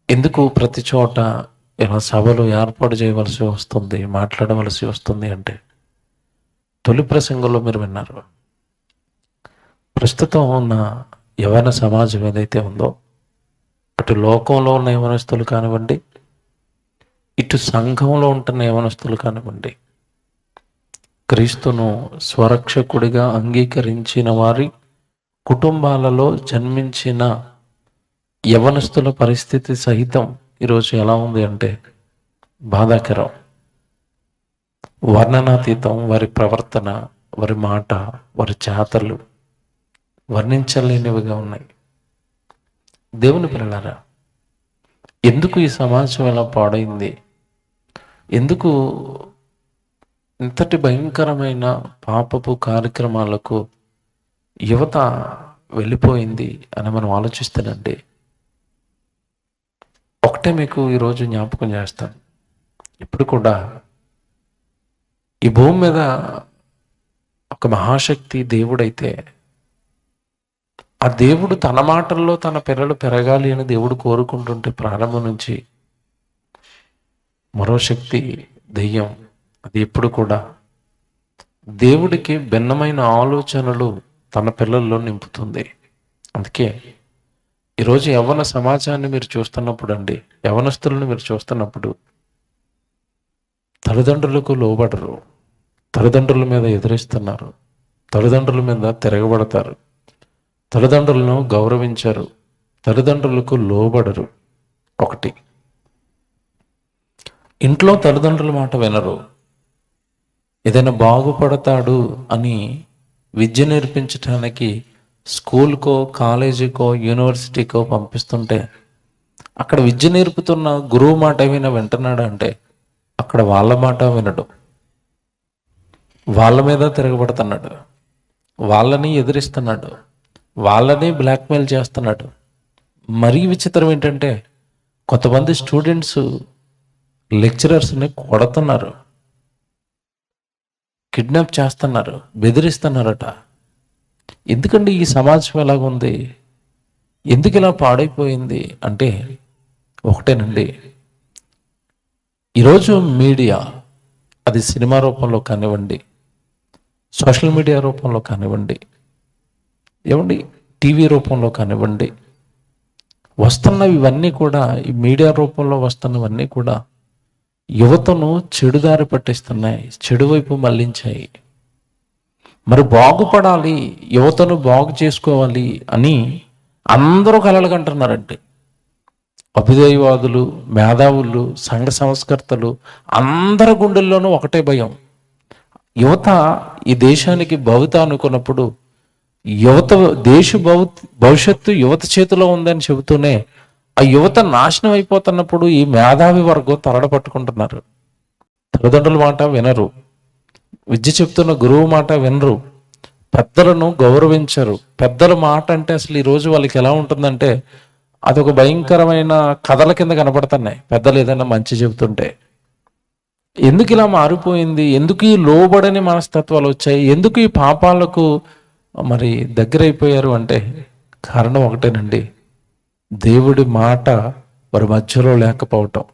ఎందుకు ప్రతి చోట ఇలా సభలు ఏర్పాటు చేయవలసి వస్తుంది, మాట్లాడవలసి వస్తుంది అంటే, తొలి ప్రసంగంలో మీరు విన్నారు. ప్రస్తుతం ఉన్న యవ్వన సమాజం ఏదైతే ఉందో, అటు లోకంలో ఉన్న యవనస్తులు కానివ్వండి, ఇటు సంఘంలో ఉంటున్న యవనస్తులు కానివ్వండి, క్రీస్తును స్వరక్షకుడిగా అంగీకరించిన వారి కుటుంబాలలో జన్మించిన యవనస్తుల పరిస్థితి సహితం ఈరోజు ఎలా ఉంది అంటే బాధాకరం, వర్ణనాతీతం. వారి ప్రవర్తన, వారి మాట, వారి చేతలు వర్ణించలేనివిగా ఉన్నాయి. దేవుని పిల్లలారా, ఎందుకు ఈ సమాజం ఎలా పాడైంది, ఎందుకు ఇంతటి భయంకరమైన పాపపు కార్యక్రమాలకు యువత వెళ్ళిపోయింది అని మనం ఆలోచిస్తానండి, ఒకటే మీకు ఈరోజు జ్ఞాపకం చేస్తాను. ఇప్పుడు కూడా ఈ భూమి మీద ఒక మహాశక్తి దేవుడైతే, ఆ దేవుడు తన మాటల్లో తన పిల్లలు పెరగాలి అని దేవుడు కోరుకుంటుంటే, ప్రారంభం నుంచి మరో శక్తి, దెయ్యం, అది ఎప్పుడు కూడా దేవుడికి భిన్నమైన ఆలోచనలు తన పిల్లల్లో నింపుతుంది. అందుకే ఈరోజు యవ్వన సమాజాన్ని మీరు చూస్తున్నప్పుడు అండి, యవనస్తులను మీరు చూస్తున్నప్పుడు తల్లిదండ్రులకు లోబడరు, తల్లిదండ్రుల మీద ఎదురిస్తున్నారు, తల్లిదండ్రుల మీద తిరగబడతారు, తల్లిదండ్రులను గౌరవించరు, తల్లిదండ్రులకు లోబడరు. ఒకటి, ఇంట్లో తల్లిదండ్రుల మాట వినరు. ఏదైనా బాగుపడతాడు అని విద్య నేర్పించడానికి స్కూల్కో, కాలేజీకో, యూనివర్సిటీకో పంపిస్తుంటే, అక్కడ విద్య నేర్పుతున్న గురువు మాట వింటున్నాడు అంటే, అక్కడ వాళ్ళ మాట వినడు, వాళ్ళ మీద తిరగబడుతున్నాడు, వాళ్ళని ఎదిరిస్తున్నాడు, వాళ్ళని బ్లాక్మెయిల్ చేస్తున్నాడు. మరీ విచిత్రం ఏంటంటే, కొంతమంది స్టూడెంట్స్ లెక్చరర్స్ని కొడుతున్నారు, కిడ్నాప్ చేస్తున్నారు, బెదిరిస్తున్నారట. ఎందుకండి ఈ సమాజం ఎలాగుంది, ఎందుకు ఇలా పాడైపోయింది అంటే ఒకటేనండి, ఈరోజు మీడియా, అది సినిమా రూపంలో కానివ్వండి, సోషల్ మీడియా రూపంలో కానివ్వండి, ఏమండి టీవీ రూపంలో కానివ్వండి, వస్తున్నవి ఇవన్నీ కూడా, ఈ మీడియా రూపంలో వస్తున్నవన్నీ కూడా యువతను చెడుదారి పట్టిస్తున్నాయి, చెడు వైపు మళ్లించాయి. మరి బాగుపడాలి, యువతను బాగు చేసుకోవాలి అని అందరూ కలలుగంటున్నారండి. అభ్యుదయవాదులు, మేధావులు, సంఘ సంస్కర్తలు, అందరి గుండెల్లోనూ ఒకటే భయం. యువత ఈ దేశానికి భవిత అనుకున్నప్పుడు, యువత దేశ భవిష్యత్తు యువత చేతిలో ఉందని చెబుతూనే ఆ యువత నాశనం అయిపోతున్నప్పుడు ఈ మేధావి వర్గం తరడ పట్టుకుంటున్నారు. తల్లిదండ్రుల మాట వినరు, విద్య చెప్తున్న గురువు మాట వినరు, పెద్దలను గౌరవించరు. పెద్దల మాట అంటే అసలు ఈరోజు వాళ్ళకి ఎలా ఉంటుందంటే, అదొక భయంకరమైన కథల కింద కనపడుతున్నాయి పెద్దలు ఏదైనా మంచి చెబుతుంటే. ఎందుకు ఇలా మారిపోయింది, ఎందుకు ఈ లోబడని మనస్తత్వాలు వచ్చాయి, ఎందుకు ఈ పాపాలకు మరి దగ్గరైపోయారు అంటే కారణం ఒకటేనండి, దేవుడి మాట వారి మధ్యలో లేకపోవటం,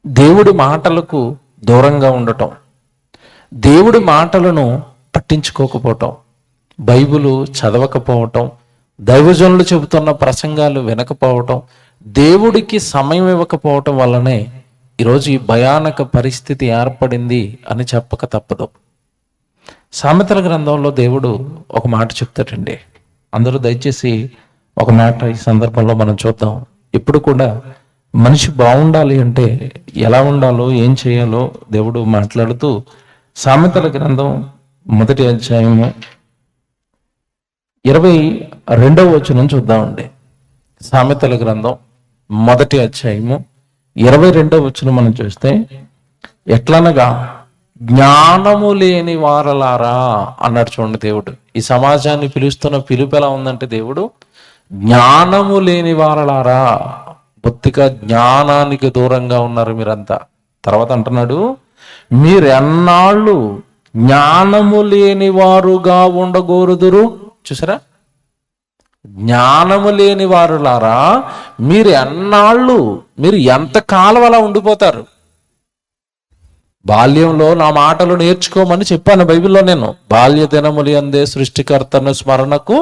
దేవుడి మాటలకు దూరంగా ఉండటం, దేవుడి మాటలను పట్టించుకోకపోవటం, బైబిలు చదవకపోవటం, దైవజనులు చెబుతున్న ప్రసంగాలు వినకపోవటం, దేవుడికి సమయం ఇవ్వకపోవటం వల్లనే ఈరోజు ఈ భయానక పరిస్థితి ఏర్పడింది అని చెప్పక తప్పదు. సామెతల గ్రంథంలో దేవుడు ఒక మాట చెప్తాడండి. అందరూ దయచేసి ఒక మాట ఈ సందర్భంలో మనం చూద్దాం. ఇప్పుడు కూడా మనిషి బాగుండాలి అంటే ఎలా ఉండాలో, ఏం చేయాలో దేవుడు మాట్లాడుతూ సామెతల గ్రంథం 1వ అధ్యాయము 22వ వచనం చూద్దామండి. సామెతల గ్రంథం 1వ అధ్యాయము 22వ వచనం మనం చూస్తే, ఎట్లనగా జ్ఞానము లేని వారలారా అన్నాడు. చూడండి, దేవుడు ఈ సమాజాన్ని పిలుస్తున్న పిలుపు ఎలా ఉందంటే, దేవుడు జ్ఞానము లేని వారలారా, బొత్తిగా జ్ఞానానికి దూరంగా ఉన్నారు మీరంతా. తర్వాత అంటున్నాడు, మీరెన్నాళ్ళు జ్ఞానము లేని వారుగా ఉండగోరుదురు. చూసారా, జ్ఞానము లేని వారులారా, మీరు ఎంతకాలం అలా ఉండిపోతారు? బాల్యంలో నా మాటలు నేర్చుకోమని చెప్పాను బైబిల్లో. నేను బాల్య దినములు అందే సృష్టికర్తను స్మరణకు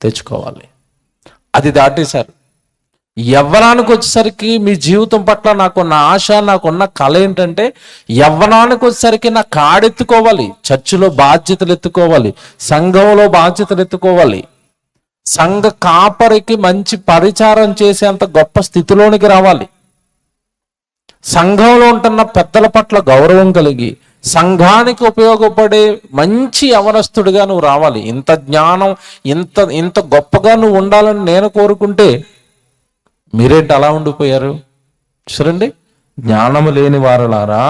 తెచ్చుకోవాలి. అది దాటేశారు. యవ్వనానికి వచ్చేసరికి మీ జీవితం పట్ల నాకున్న ఆశ, నాకున్న కళ ఏంటంటే, యవ్వనానికి వచ్చేసరికి నా కాడెత్తుకోవాలి, చర్చిలో బాధ్యతలు ఎత్తుకోవాలి, సంఘంలో బాధ్యతలు ఎత్తుకోవాలి, సంఘ కాపరికి మంచి పరిచారం చేసేంత గొప్ప స్థితిలోనికి రావాలి, సంఘంలో ఉంటున్న పెద్దల పట్ల గౌరవం కలిగి సంఘానికి ఉపయోగపడే మంచి యవనస్తుడిగా నువ్వు రావాలి. ఇంత జ్ఞానం, ఇంత గొప్పగా నువ్వు ఉండాలని నేను కోరుకుంటే మీరేంటి అలా ఉండిపోయారు? చూడండి, జ్ఞానము లేని వారులారా,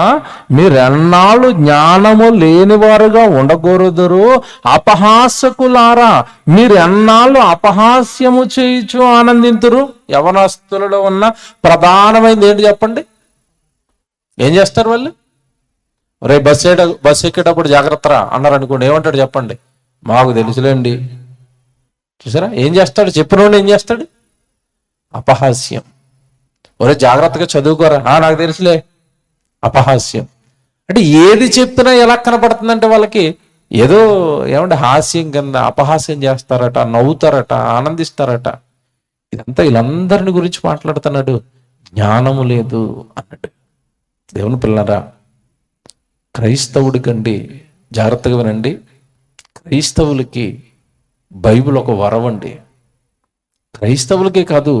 మీరెన్నాళ్ళు జ్ఞానము లేనివారుగా ఉండకూడదురు. అపహాసకులారా, మీరెన్నాళ్ళు అపహాస్యము చేయుచు ఆనందింతురు. యవనస్తులలో ఉన్న ప్రధానమైనది ఏంటి చెప్పండి? ఏం చేస్తారు వాళ్ళు? రే బస్ ఎక్కేటప్పుడు జాగ్రత్తరా అన్నారు అనుకోండి, ఏమంటాడు చెప్పండి? మాకు తెలుసులేండి. చూసారా ఏం చేస్తాడు? చెప్పినోడు ఏం చేస్తాడు? అపహాస్యం. ఒరే జాగ్రత్తగా చదువుకోరా, నాకు తెలుసులే. అపహాస్యం. అంటే ఏది చెప్తున్నా ఎలా కనపడుతుందంటే వాళ్ళకి ఏదో ఏమంటే హాస్యం కింద అపహాస్యం చేస్తారట, నవ్వుతారట, ఆనందిస్తారట. ఇదంతా వీళ్ళందరిని గురించి మాట్లాడుతున్నాడు. జ్ఞానము లేదు అన్నట్టు. దేవుని పిల్లరా, క్రైస్తవుడి కండి జాగ్రత్తగా వినండి. క్రైస్తవులకి బైబిల్ ఒక వరం అండి. క్రైస్తవులకే కాదు,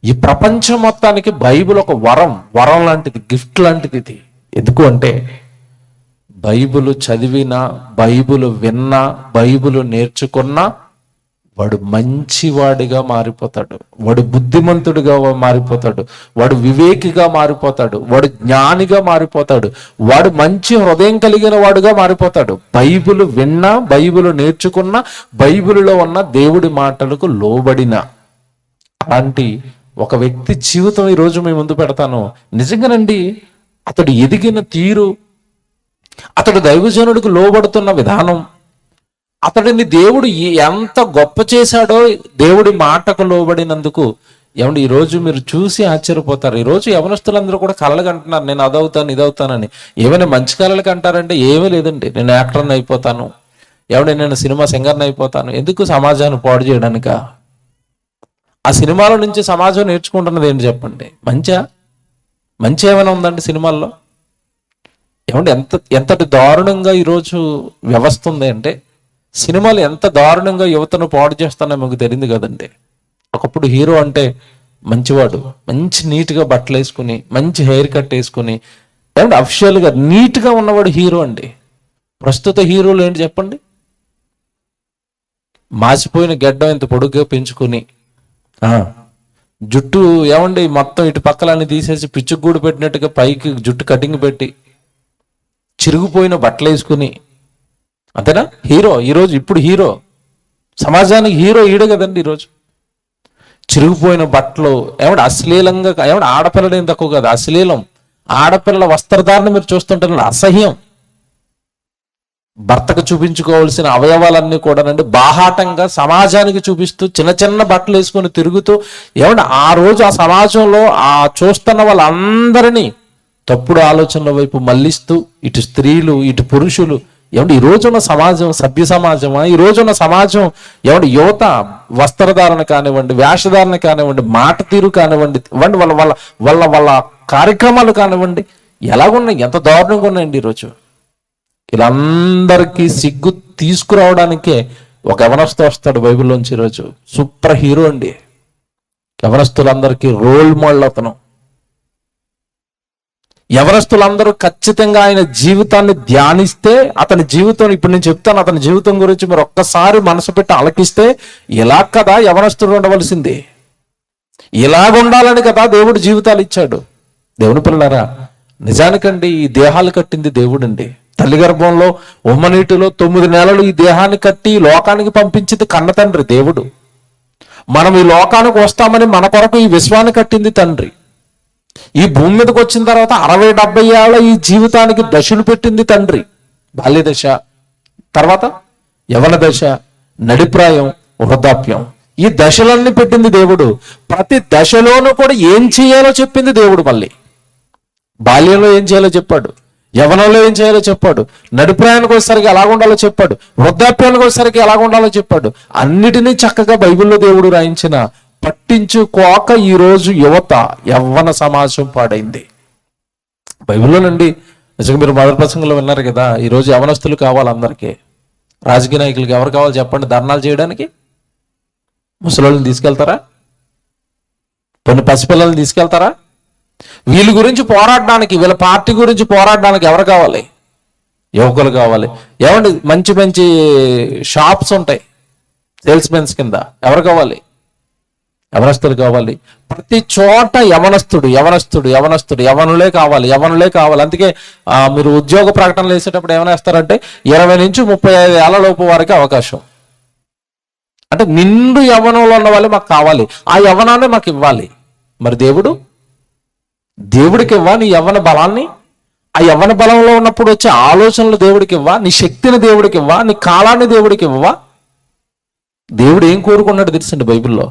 ఈ ప్రపంచం మొత్తానికి బైబిల్ ఒక వరం లాంటిది, గిఫ్ట్ లాంటిది ఇది. ఎందుకు అంటే బైబిల్ చదివినా, బైబిల్ విన్నా, బైబిల్ నేర్చుకున్నా వాడు మంచివాడిగా మారిపోతాడు, వాడు బుద్ధిమంతుడిగా మారిపోతాడు, వాడు వివేకిగా మారిపోతాడు, వాడు జ్ఞానిగా మారిపోతాడు, వాడు మంచి హృదయం కలిగిన వాడుగా మారిపోతాడు. బైబిల్ విన్నా, బైబిల్ నేర్చుకున్నా, బైబిల్లో ఉన్న దేవుడి మాటలకు లోబడిన అలాంటి ఒక వ్యక్తి జీవితం ఈరోజు మేము ముందు పెడతాను. నిజంగానండి, అతడు ఎదిగిన తీరు, అతడు దైవజనుడికి లోబడుతున్న విధానం, అతడిని దేవుడు ఎంత గొప్ప చేశాడో దేవుడి మాటకు లోబడినందుకు. ఏమండి, ఈరోజు మీరు చూసి ఆశ్చర్యపోతారు. ఈరోజు యవనస్తులందరూ కూడా కళలు కంటున్నారు, నేను అదవుతాను ఇదవుతానని. ఏమైనా మంచి కళలు కంటారంటే ఏమీ లేదండి. నేను యాక్టర్ని అయిపోతాను, ఏమండి నేను సినిమా సింగర్ని అయిపోతాను. ఎందుకు? సమాజాన్ని పాడు చేయడానిక? ఆ సినిమాల నుంచి సమాజం నేర్చుకుంటున్నది ఏంటి చెప్పండి? మంచి ఏమైనా ఉందండి సినిమాల్లో? ఏమంటే ఎంతటి దారుణంగా ఈరోజు వ్యవస్థ ఉంది అంటే, సినిమాలు ఎంత దారుణంగా యువతను పాడు చేస్తానో మీకు తెలియదు కదండి. ఒకప్పుడు హీరో అంటే మంచివాడు, మంచి నీట్గా బట్టలు వేసుకుని, మంచి హెయిర్ కట్ వేసుకుని, ఏమంటే అఫిషియల్గా నీట్గా ఉన్నవాడు హీరో అండి. ప్రస్తుత హీరోలు ఏంటి చెప్పండి? మాసిపోయిన గెడ్డం ఇంత పొడుగ్గా పెంచుకుని, జుట్టు ఏమండి మొత్తం ఇటు పక్కలన్నీ తీసేసి పిచ్చుగూడు పెట్టినట్టుగా పైకి జుట్టు కటింగ్ పెట్టి, చిరిగిపోయిన బట్టలు వేసుకుని, అంతేనా హీరో? ఈరోజు ఇప్పుడు హీరో, సమాజానికి హీరో ఈడు కదండి ఈరోజు. చిరిగిపోయిన బట్టలు, ఏమంటే అశ్లీలంగా, ఏమంటే ఆడపిల్లలు ఏం తక్కువ కాదు, అశ్లీలం. ఆడపిల్లల వస్త్రధారణ మీరు చూస్తుంటారు, అసహ్యం. భర్తకు చూపించుకోవాల్సిన అవయవాలన్నీ కూడానండి బాహాటంగా సమాజానికి చూపిస్తూ చిన్న చిన్న బట్టలు వేసుకొని తిరుగుతూ, ఏమంటే ఆ రోజు ఆ సమాజంలో ఆ చూస్తున్న వాళ్ళందరినీ తప్పుడు ఆలోచనల వైపు మళ్ళిస్తూ, ఇటు స్త్రీలు ఇటు పురుషులు, ఏమంటే ఈ రోజున్న సమాజం సభ్య సమాజమా? ఈ రోజున్న సమాజం ఏమంటే యువత వస్త్రధారణ కానివ్వండి, వేషధారణ కానివ్వండి, మాట తీరు కానివ్వండి, వాళ్ళ వాళ్ళ వాళ్ళ వాళ్ళ కార్యక్రమాలు కానివ్వండి, ఎలాగున్నాయి, ఎంత దారుణంగా ఉన్నాయండి ఈరోజు. వీళ్ళందరికీ సిగ్గు తీసుకురావడానికే ఒక యవనస్తు వస్తాడు బైబిల్లోంచి. ఈరోజు సూపర్ హీరో అండి, యవనస్తులందరికీ రోల్ మోడల్ అతను. యవనస్తులందరూ ఖచ్చితంగా ఆయన జీవితాన్ని ధ్యానిస్తే, అతని జీవితం ఇప్పుడు నేను చెప్తాను, అతని జీవితం గురించి మీరు ఒక్కసారి మనసు పెట్టి ఆలకిస్తే, ఇలా కదా యవనస్తుడు ఉండవలసింది, ఇలాగుండాలని కదా దేవుడు జీవితాలు ఇచ్చాడు. దేవుని పిల్లలారా, నిజానికండి ఈ దేహాలు కట్టింది దేవుడు అండి. తల్లి గర్భంలో ఉమ్మనీటిలో 9 నెలలు ఈ దేహాన్ని కట్టి లోకానికి పంపించింది కన్న తండ్రి దేవుడు. మనం ఈ లోకానికి వస్తామని మన కొరకు ఈ విశ్వాన్ని కట్టింది తండ్రి. ఈ భూమి మీదకి వచ్చిన తర్వాత 60-70 ఏళ్ళ ఈ జీవితానికి దశలు పెట్టింది తండ్రి. బాల్య దశ, తర్వాత యవన దశ, నడిప్రాయం, వృద్ధాప్యం. ఈ దశలన్నీ పెట్టింది దేవుడు. ప్రతి దశలోనూ కూడా ఏం చేయాలో చెప్పింది దేవుడు. మళ్ళీ బాల్యంలో ఏం చేయాలో చెప్పాడు, యవనంలో ఏం చేయాలో చెప్పాడు, నడిప్రాయానికి వచ్చేసరికి ఎలాగ ఉండాలో చెప్పాడు, వృద్ధాప్యానికి వచ్చేసరికి ఎలాగ ఉండాలో చెప్పాడు. అన్నిటినీ చక్కగా బైబిల్లో దేవుడు రాయించిన పట్టించుకోక ఈరోజు యవ్వన సమాజం పాడైంది. బైబిల్లో నుండి నిజంగా మీరు మొదటి ప్రసంగంలో విన్నారు కదా, ఈరోజు యవనస్తులు కావాలి అందరికీ. రాజకీయ నాయకులకి ఎవరు కావాలి చెప్పండి ధర్నాలు చేయడానికి? ముసలోళ్ళని తీసుకెళ్తారా? కొన్ని పసిపిల్లల్ని తీసుకెళ్తారా? వీళ్ళ గురించి పోరాడడానికి, వీళ్ళ పార్టీ గురించి పోరాడడానికి ఎవరు కావాలి? యువకులు కావాలి. ఏమండి మంచి మంచి షాప్స్ ఉంటాయి సేల్స్ మెన్స్ కింద, ఎవరు కావాలి? యవనస్తులు కావాలి. ప్రతి చోట యవనస్తుడు యవనస్తుడు యవనస్తుడు యవనులే కావాలి, యవనులే కావాలి. అందుకే మీరు ఉద్యోగ ప్రకటనలు వేసేటప్పుడు ఏమైనా వేస్తారంటే 20 నుంచి 35 ఏళ్ల లోపు వారికి అవకాశం. అంటే నిండు యవ్వనంలో ఉన్న వాళ్ళే మాకు కావాలి, ఆ యవ్వనాన్ని మాకు ఇవ్వాలి. మరి దేవుడికి ఇవ్వా నీ యవ్వన బలాన్ని? ఆ యవ్వన బలంలో ఉన్నప్పుడు వచ్చే ఆలోచనలు దేవుడికి ఇవ్వా? నీ శక్తిని దేవుడికి ఇవ్వా? నీ కాలాన్ని దేవుడికి ఇవ్వవా? దేవుడు ఏం కోరుకున్నాడు తెలుసండి బైబిల్లో?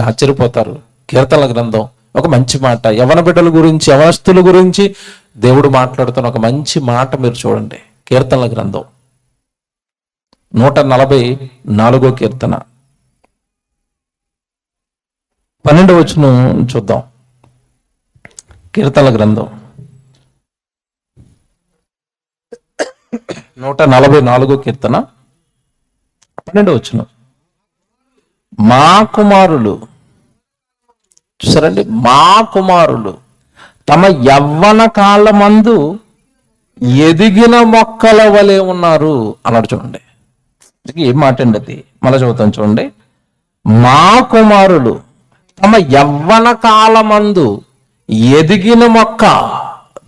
ఆశ్చర్యపోతారు. కీర్తనల గ్రంథం ఒక మంచి మాట, యవ్వన బిడ్డల గురించి, యవనస్తుల గురించి దేవుడు మాట్లాడుతున్న ఒక మంచి మాట మీరు చూడండి. కీర్తనల గ్రంథం 144 కీర్తన 12వ వచనం చూద్దాం. కీర్తనల గ్రంథం 144 కీర్తన 12వ వచనం. మా కుమారులు, చూసారండి, మా కుమారులు తమ యవ్వన కాలమందు ఎదిగిన మొక్కల వలె ఉన్నారు అన్నాడు. చూడండి ఏం మాట అండి అది, మళ్ళీ చదువుతాను చూడండి. మా కుమారులు తమ యవ్వన కాలమందు ఎదిగిన మొక్క.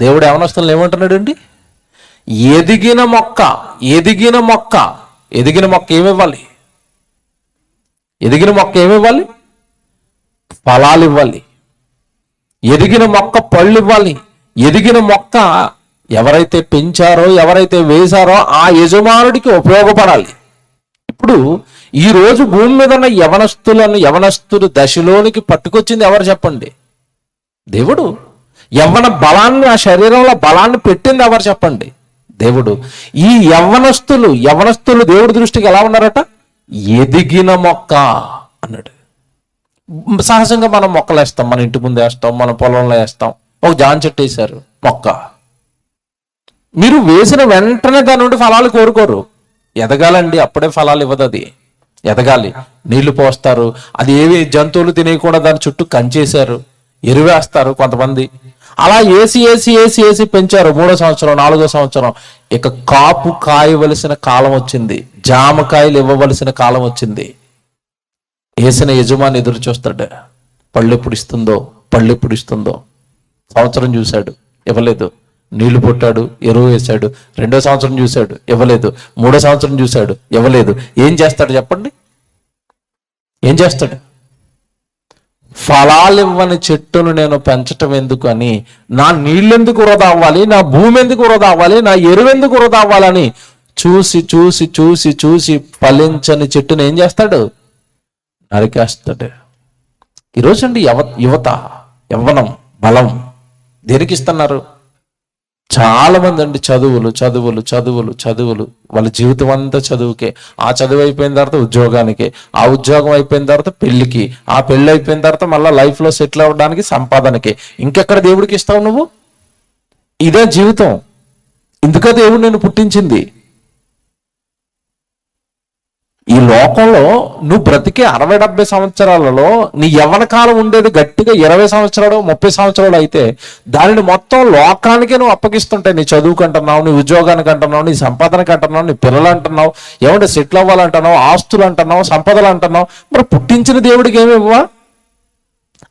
దేవుడు యవనస్తులను ఏమంటున్నాడు అండి? ఎదిగిన మొక్క. ఎదిగిన మొక్క. ఎదిగిన మొక్క ఏమివ్వాలి? ఎదిగిన మొక్క ఏమివ్వాలి? ఫలాలు ఇవ్వాలి. ఎదిగిన మొక్క పళ్ళు ఇవ్వాలి. ఎదిగిన మొక్క ఎవరైతే పెంచారో, ఎవరైతే వేశారో ఆ యజమానుడికి ఉపయోగపడాలి. ఇప్పుడు ఈ రోజు భూమి మీద ఉన్న యవనస్తులు దశలోనికి పట్టుకొచ్చింది ఎవరు చెప్పండి? దేవుడు. యవ్వన బలాన్ని, ఆ శరీరంలో బలాన్ని పెట్టింది ఎవరు చెప్పండి? దేవుడు. ఈ యవనస్తులు దేవుడి దృష్టికి ఎలా ఉన్నారట? ఎదిగిన మొక్క అన్నాడు. సహజంగా మనం మొక్కలు వేస్తాం, మన ఇంటి ముందు వేస్తాం, మన పొలంలో వేస్తాం. ఒక జాన్ చెట్టు వేశారు, మొక్క. మీరు వేసిన వెంటనే దాని నుండి ఫలాలు కోరుకోరు. ఎదగాలండి, అప్పుడే ఫలాలు ఇవ్వదు. అది ఎదగాలి, నీళ్లు పోస్తారు. అది ఏవి జంతువులు తినేయకుండా దాని చుట్టూ కంచేశారు, ఎరువేస్తారు కొంతమంది. అలా ఏసి పెంచారు. 3వ సంవత్సరం, 4వ సంవత్సరం ఇక కాపు కాయవలసిన కాలం వచ్చింది, జామకాయలు ఇవ్వవలసిన కాలం వచ్చింది. వేసిన యజమాని ఎదురు చూస్తాడు, పళ్ళు ఎప్పుడు ఇస్తుందో. సంవత్సరం చూశాడు, ఇవ్వలేదు. నీళ్లు పొట్టాడు, ఎరువు వేశాడు. 2వ సంవత్సరం చూశాడు, ఇవ్వలేదు. 3వ సంవత్సరం చూశాడు, ఇవ్వలేదు. ఏం చేస్తాడు చెప్పండి? ఏం చేస్తాడు? ఫలాలు ఇవ్వని చెట్టును నేను పెంచటం ఎందుకు అని, నా నీళ్ళెందుకు వృధా అవ్వాలి, నా భూమి ఎందుకు వృధా అవ్వాలి, నా ఎరువు ఎందుకు వృధా అవ్వాలని చూసి ఫలించని చెట్టును ఏం చేస్తాడు? నరికేస్తాడు. ఈరోజు అండి యవ్వనం బలం దేనికి ఇస్తున్నారు? చాలా మంది అండి చదువులు వాళ్ళ జీవితం అంతా చదువుకే. ఆ చదువు అయిపోయిన తర్వాత ఉద్యోగానికి, ఆ ఉద్యోగం అయిపోయిన తర్వాత పెళ్లికి, ఆ పెళ్లి అయిపోయిన తర్వాత మళ్ళీ లైఫ్ లో సెటిల్ అవ్వడానికి, సంపాదనకి. ఇంకెక్కడ దేవుడికి ఇస్తావు నువ్వు? ఇదే జీవితం. ఇందుకే దేవుడు నేను పుట్టించింది. ఈ లోకంలో నువ్వు బ్రతికే 60-70 సంవత్సరాలలో నీ యవ్వన కాలం ఉండేది గట్టిగా 20 సంవత్సరాలు 30 సంవత్సరాలు అయితే దానిని మొత్తం లోకానికే నువ్వు అప్పగిస్తుంటాయి. నీ చదువుకు అంటున్నావు, నీ ఉద్యోగానికి అంటున్నావు, నీ సంపాదనకి అంటున్నావు, నీ పిల్లలు అంటున్నావు, ఏమంటే సెటిల్ అవ్వాలంటున్నావు, ఆస్తులు అంటున్నావు, సంపదలు అంటున్నావు. మరి పుట్టించిన దేవుడికి ఏమి ఇవ్వవా?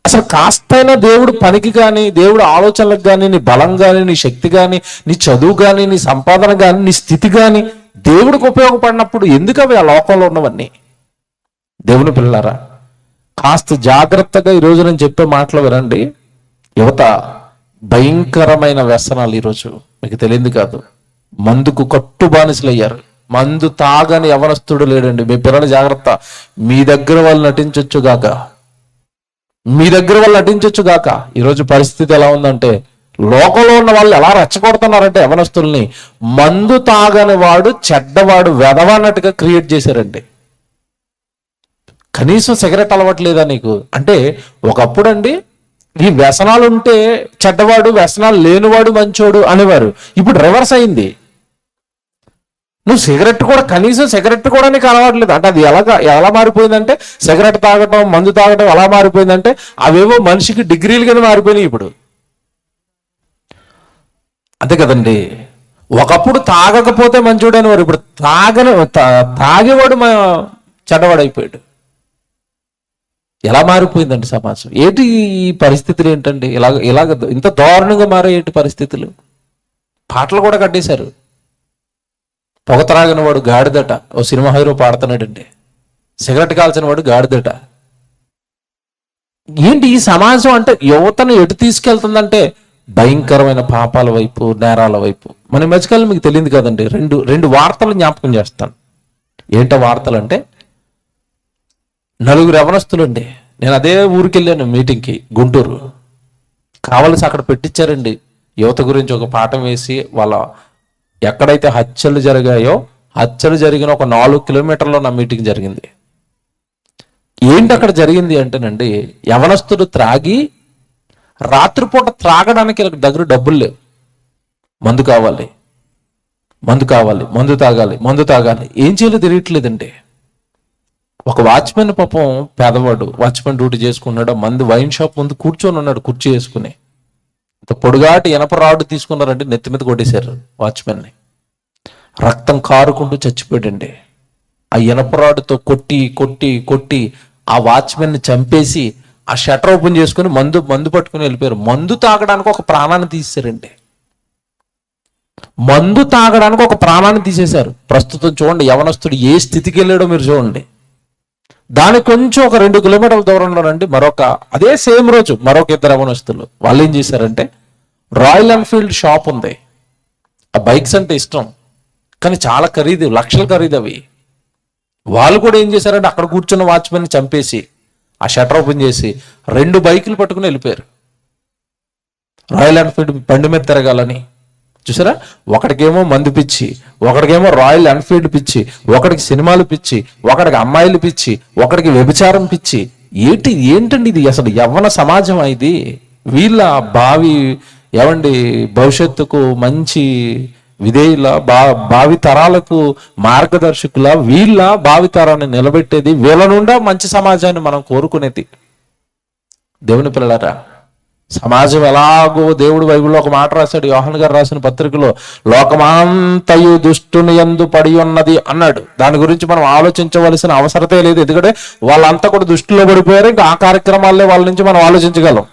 అసలు కాస్తైనా దేవుడు పనికి కానీ, దేవుడు ఆలోచనలకు కానీ, నీ బలం కానీ, నీ శక్తి కానీ, నీ చదువు కానీ, నీ సంపాదన కానీ, నీ స్థితి కానీ దేవుడికి ఉపయోగపడినప్పుడు ఎందుకు అవి ఆ లోకంలో ఉన్నవన్నీ? దేవుని పిల్లలారా, కాస్త జాగ్రత్తగా ఈరోజు నేను చెప్పే మాటలు వినండి. భయంకరమైన వ్యసనాలు ఈరోజు మీకు తెలియదు కాదు. మందుకు కట్టు బానిసలు అయ్యారు. మందు తాగని యవనస్తుడు లేడండి. మీ పిల్లలు జాగ్రత్త. మీ దగ్గర వాళ్ళు నటించొచ్చుగాక, మీ దగ్గర వాళ్ళు నటించొచ్చుగాక. ఈరోజు పరిస్థితి ఎలా ఉందంటే, లోకంలో ఉన్న వాళ్ళు ఎలా రెచ్చగొడుతున్నారంటే యవనస్తుల్ని, మందు తాగని వాడు చెడ్డవాడు వెధవన్నట్టుగా క్రియేట్ చేశారండి. కనీసం సిగరెట్ అలవట్లేదా నీకు అంటే, ఒకప్పుడు అండి ఈ వ్యసనాలు ఉంటే చెడ్డవాడు, వ్యసనాలు లేనివాడు మంచోడు అనేవారు. ఇప్పుడు రివర్స్ అయింది. నువ్వు సిగరెట్ కూడా, కనీసం సిగరెట్ కూడా నీకు అలవాట్లేదు అంటే అది ఎలా మారిపోయిందంటే, సిగరెట్ తాగటం, మందు తాగటం ఎలా మారిపోయిందంటే అవేవో మనిషికి డిగ్రీలు కింద మారిపోయినాయి ఇప్పుడు. అంతే కదండి. ఒకప్పుడు తాగకపోతే మంచోడు అనేవారు, ఇప్పుడు తాగేవాడు చెడ్డవాడు అయిపోయాడు. ఎలా మారిపోయిందండి సమాజం? ఏంటి ఈ పరిస్థితులు ఏంటండి? ఇలాగ ఇంత దారుణంగా మారే ఏంటి పరిస్థితులు? పాటలు కూడా కట్టేశారు. పొగ త్రాగిన వాడు గాడిదట, ఓ సినిమా హీరో పాడుతున్నాడండి. సిగరెట్ కాల్చిన వాడు గాడిదట. ఏంటి ఈ సమాజం అంటే యువతను ఎటు తీసుకెళ్తుందంటే భయంకరమైన పాపాల వైపు, నేరాల వైపు. మన మధ్యకాలం మీకు తెలియదు కదండి, రెండు వార్తలు జ్ఞాపకం చేస్తాను. ఏంటో వార్తలు అంటే, 4 యవనస్తులండి. నేను అదే ఊరికి వెళ్ళాను మీటింగ్కి, గుంటూరు. కావలసి అక్కడ పెట్టించారండి యువత గురించి ఒక పాఠం వేసి. వాళ్ళ ఎక్కడైతే హత్యలు జరిగాయో, హత్యలు జరిగిన ఒక 4 కిలోమీటర్లో నా మీటింగ్ జరిగింది. ఏంటి అక్కడ జరిగింది అంటేనండి, యవనస్తుడు త్రాగి, రాత్రిపూట త్రాగడానికి దగ్గర డబ్బులు లేవు. మందు కావాలి, మందు తాగాలి. ఏం చేయాలో తెలియట్లేదండి. ఒక వాచ్మెన్ పాపం పేదవాడు, వాచ్మెన్ డ్యూటీ చేసుకున్నాడు. వైన్ షాప్ ముందు కూర్చొని ఉన్నాడు, కుర్చీ వేసుకుని. పొడుగాటి ఇనప రాడు తీసుకున్నారంటే నెత్తి మీద కొట్టేశారు వాచ్మెన్ని. రక్తం కారుకుంటూ చచ్చిపోయాడండి. ఆ ఇనప రాడుతో కొట్టి ఆ వాచ్మెన్ని చంపేసి ఆ షటర్ ఓపెన్ చేసుకుని మందు పట్టుకుని వెళ్ళిపోయారు. మందు తాగడానికి ఒక ప్రాణాన్ని తీసేశారండి. మందు తాగడానికి ఒక ప్రాణాన్ని తీసేశారు. ప్రస్తుతం చూడండి యవనస్తుడు ఏ స్థితికి వెళ్ళాడో మీరు చూడండి. దానికి కొంచెం ఒక 2 కిలోమీటర్ల దూరంలోనండి అదే సేమ్ రోజు మరొక 2 యవనస్తులు. వాళ్ళు ఏం చేశారంటే, రాయల్ ఎన్ఫీల్డ్ షాప్ ఉంది. ఆ బైక్స్ అంటే ఇష్టం, కానీ చాలా ఖరీదు, లక్షలు ఖరీదు అవి. వాళ్ళు కూడా ఏం చేశారంటే, అక్కడ కూర్చున్న వాచ్మెన్ చంపేసి ఆ షటర్ ఓపెన్ చేసి 2 బైకులు పట్టుకుని వెళ్ళిపోయారు. రాయల్ ఎన్ఫీల్డ్ బండి మీద తిరగాలని. చూసారా, ఒకడికేమో మందు పిచ్చి, ఒకడికేమో రాయల్ ఎన్ఫీల్డ్ పిచ్చి, ఒకడికి సినిమాలు పిచ్చి, ఒకడికి అమ్మాయిలు పిచ్చి, ఒకడికి వ్యభిచారం పిచ్చి. ఏంటండి ఇది? అసలు యవ్వన సమాజం ఇది. వీళ్ళ భవిష్యత్తుకు మంచి విధేయుల, భావి తరాలకు మార్గదర్శకుల, వీళ్ళ భావితరాన్ని నిలబెట్టేది, వీళ్ళ నుండా మంచి సమాజాన్ని మనం కోరుకునేది. దేవుని పిల్లలారా, సమాజం ఎలాగో దేవుడు బైబిల్లో ఒక మాట రాశాడు, యోహాను గారు రాసిన పత్రికలో, లోకమంతయు దుష్టుని యందు పడి ఉన్నది అన్నాడు. దాని గురించి మనం ఆలోచించవలసిన అవసరతే లేదు, ఎందుకంటే వాళ్ళంతా కూడా దుష్టులో పడిపోయారు. ఇంకా ఆ కార్యక్రమాలే వాళ్ళ నుంచి మనం ఆలోచించగలం.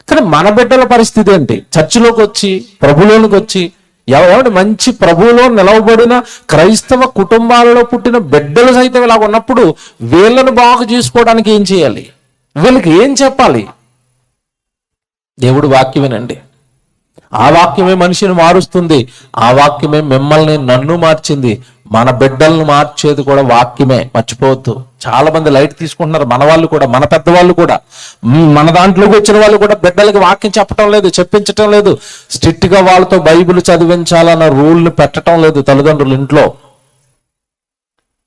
కానీ మన బిడ్డల పరిస్థితి ఏంటి? చర్చిలోకి వచ్చి, ప్రభులోనికి వచ్చి, మంచి ప్రభువులో నిలవబడిన క్రైస్తవ కుటుంబాలలో పుట్టిన బిడ్డలు సైతం ఇలాగ ఉన్నప్పుడు వీళ్ళను బాగు చేసుకోవడానికి ఏం చేయాలి? వీళ్ళకి ఏం చెప్పాలి? దేవుడు వాక్యమేనండి. ఆ వాక్యమే మనిషిని మారుస్తుంది. ఆ వాక్యమే మిమ్మల్ని, నన్ను మార్చింది. మన బిడ్డలను మార్చేది కూడా వాక్యమే, మర్చిపోవద్దు. చాలా మంది లైట్ తీసుకుంటున్నారు, మన వాళ్ళు కూడా, మన పెద్దవాళ్ళు కూడా, మన దాంట్లోకి వచ్చిన వాళ్ళు కూడా బిడ్డలకి వాక్యం చెప్పటం లేదు, చెప్పించటం లేదు. స్ట్రిక్ట్ గా వాళ్ళతో బైబిల్ చదివించాలన్న రూల్ని పెట్టడం లేదు తల్లిదండ్రులు ఇంట్లో.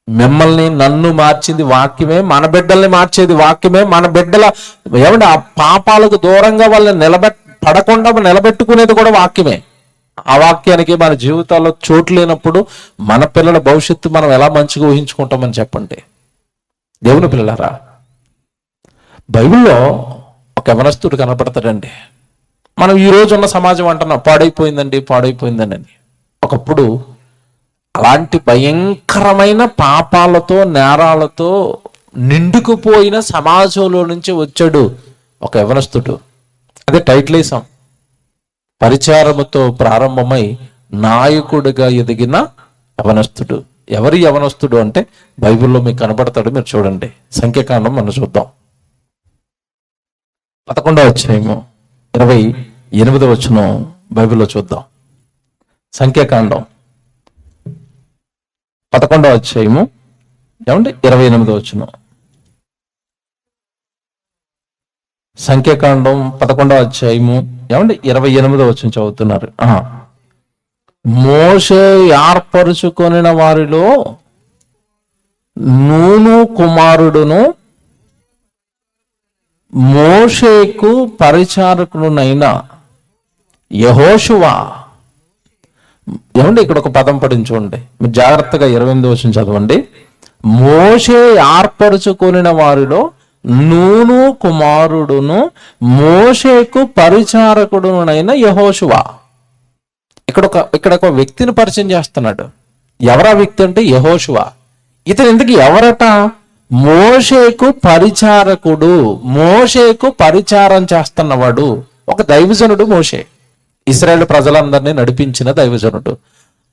మిమ్మల్ని, నన్ను మార్చింది వాక్యమే, మన బిడ్డల్ని మార్చేది వాక్యమే. మన బిడ్డల ఆ పాపాలకు దూరంగా వాళ్ళని పడకుండా నిలబెట్టుకునేది కూడా వాక్యమే. ఆ వాక్యానికి మన జీవితాల్లో చోటు లేనప్పుడు మన పిల్లల భవిష్యత్తు మనం ఎలా మంచిగా ఊహించుకుంటామని చెప్పండి. దేవుని పిల్లలారా, బైబిల్లో ఒక యవనస్తుడు కనపడతాడండి. మనం ఈ రోజు ఉన్న సమాజం అంటున్నాం పాడైపోయిందండి అని. ఒకప్పుడు అలాంటి భయంకరమైన పాపాలతో, నేరాలతో నిండుకుపోయిన సమాజంలో నుంచి వచ్చాడు ఒక యవనస్తుడు. అదే టైటిల్ వేసాం, పరిచారముతో ప్రారంభమై నాయకుడిగా ఎదిగిన యవనస్తుడు. ఎవరి యవనస్తుడు అంటే బైబిల్లో మీకు కనబడతాడు, మీరు చూడండి. సంఖ్యాకాండం మనం చూద్దాం. 11వ అధ్యాయము 28వ వచనం బైబిల్లో చూద్దాం. సంఖ్యాకాండం 11వ అధ్యాయము ఏమండి 28వ వచనం. సంఖ్యాకాండం 11వ అధ్యాయము ఏమండి 28వ వచనం చదువుతున్నారు. మోషే ఏర్పరుచుకొనిన వారిలో నూను కుమారుడును మోషేకు పరిచారకుడునైన యెహోషువ. ఏమండి ఇక్కడ ఒక పదం పడించుకోండి, మీరు జాగ్రత్తగా 28వ వచనం చదవండి. మోషే ఏర్పరుచుకొనిన వారిలో నూను కుమారుడును మోషేకు పరిచారకుడునైన యెహోషువ. ఇక్కడ ఒక వ్యక్తిని పరిచయం చేస్తున్నాడు. ఎవరా వ్యక్తి అంటే యెహోషువ. ఇతను ఎందుకు ఎవరట? మోషేకు పరిచారకుడు, మోషేకు పరిచారం చేస్తున్నవాడు, ఒక దైవజనుడు. మోషే ఇశ్రాయేలు ప్రజలందరినీ నడిపించిన దైవజనుడు.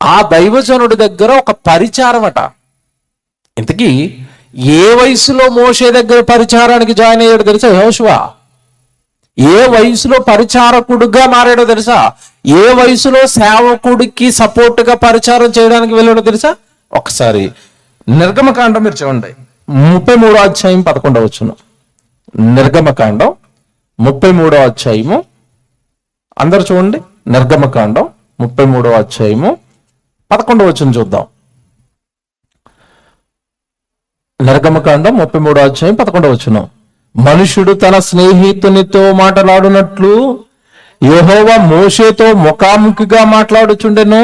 ఆ దైవజనుడి దగ్గర ఒక పరిచారం అట. ఇంతకీ ఏ వయసులో మోషే దగ్గర పరిచారానికి జాయిన్ అయ్యాడు తెలుసా? యెహోషువ. ఏ వయసులో పరిచారకుడుగా మారాడో తెలుసా? ఏ వయసులో సేవకుడికి సపోర్ట్గా పరిచారం చేయడానికి వెళ్ళాడో తెలుసా? ఒకసారి నిర్గమకాండం మీరు చూడండి, 33వ అధ్యాయం 11వ వచనం. నిర్గమకాండం 33వ అధ్యాయము, అందరు చూడండి. నిర్గమకాండం 33వ అధ్యాయము 11వ వచనం చూద్దాం. నిర్గమకాండం 33వ అధ్యాయం 11వ వచనం. మనుషుడు తన స్నేహితునితో మాట్లాడునట్లు యెహోవా మోషేతో ముఖాముఖిగా మాట్లాడుచుండెను.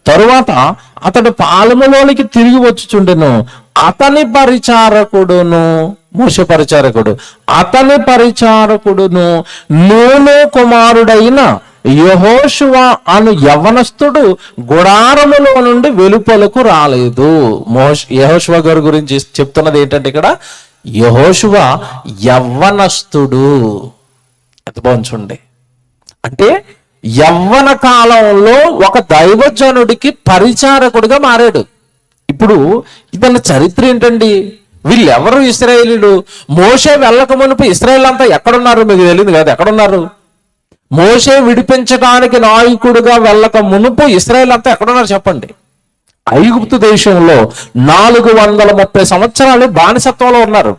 తరువాత అతడు పాలెములోనికి తిరిగి వచ్చుచుండెను. అతని పరిచారకుడును, మోషే పరిచారకుడు, అతని పరిచారకుడును నూను కుమారుడైన యెహోషువ అను యవ్వనస్తుడు గుడారములో నుండి వెలుపలకు రాలేదు. యెహోషువ గారి గురించి చెప్తున్నది ఏంటంటే ఇక్కడ యెహోషువ యవ్వనస్తుడు. ఎంత బాగుంది. అంటే యవ్వన కాలంలో ఒక దైవజనుడికి పరిచారకుడిగా మారాడు. ఇప్పుడు ఇతని చరిత్ర ఏంటండి? వీళ్ళెవరు? ఇశ్రాయేలీయులు. మోషే వెళ్ళక మునుపు ఇశ్రాయేల్ అంతా ఎక్కడున్నారు మీకు తెలియదు కదా? ఎక్కడున్నారు? మోషే విడిపించడానికి నాయకుడిగా వెళ్ళక మునుపు ఇశ్రాయేల్ అంతా ఎక్కడున్నారు చెప్పండి? ఐగుప్తు దేశంలో 430 సంవత్సరాలు బానిసత్వంలో ఉన్నారు.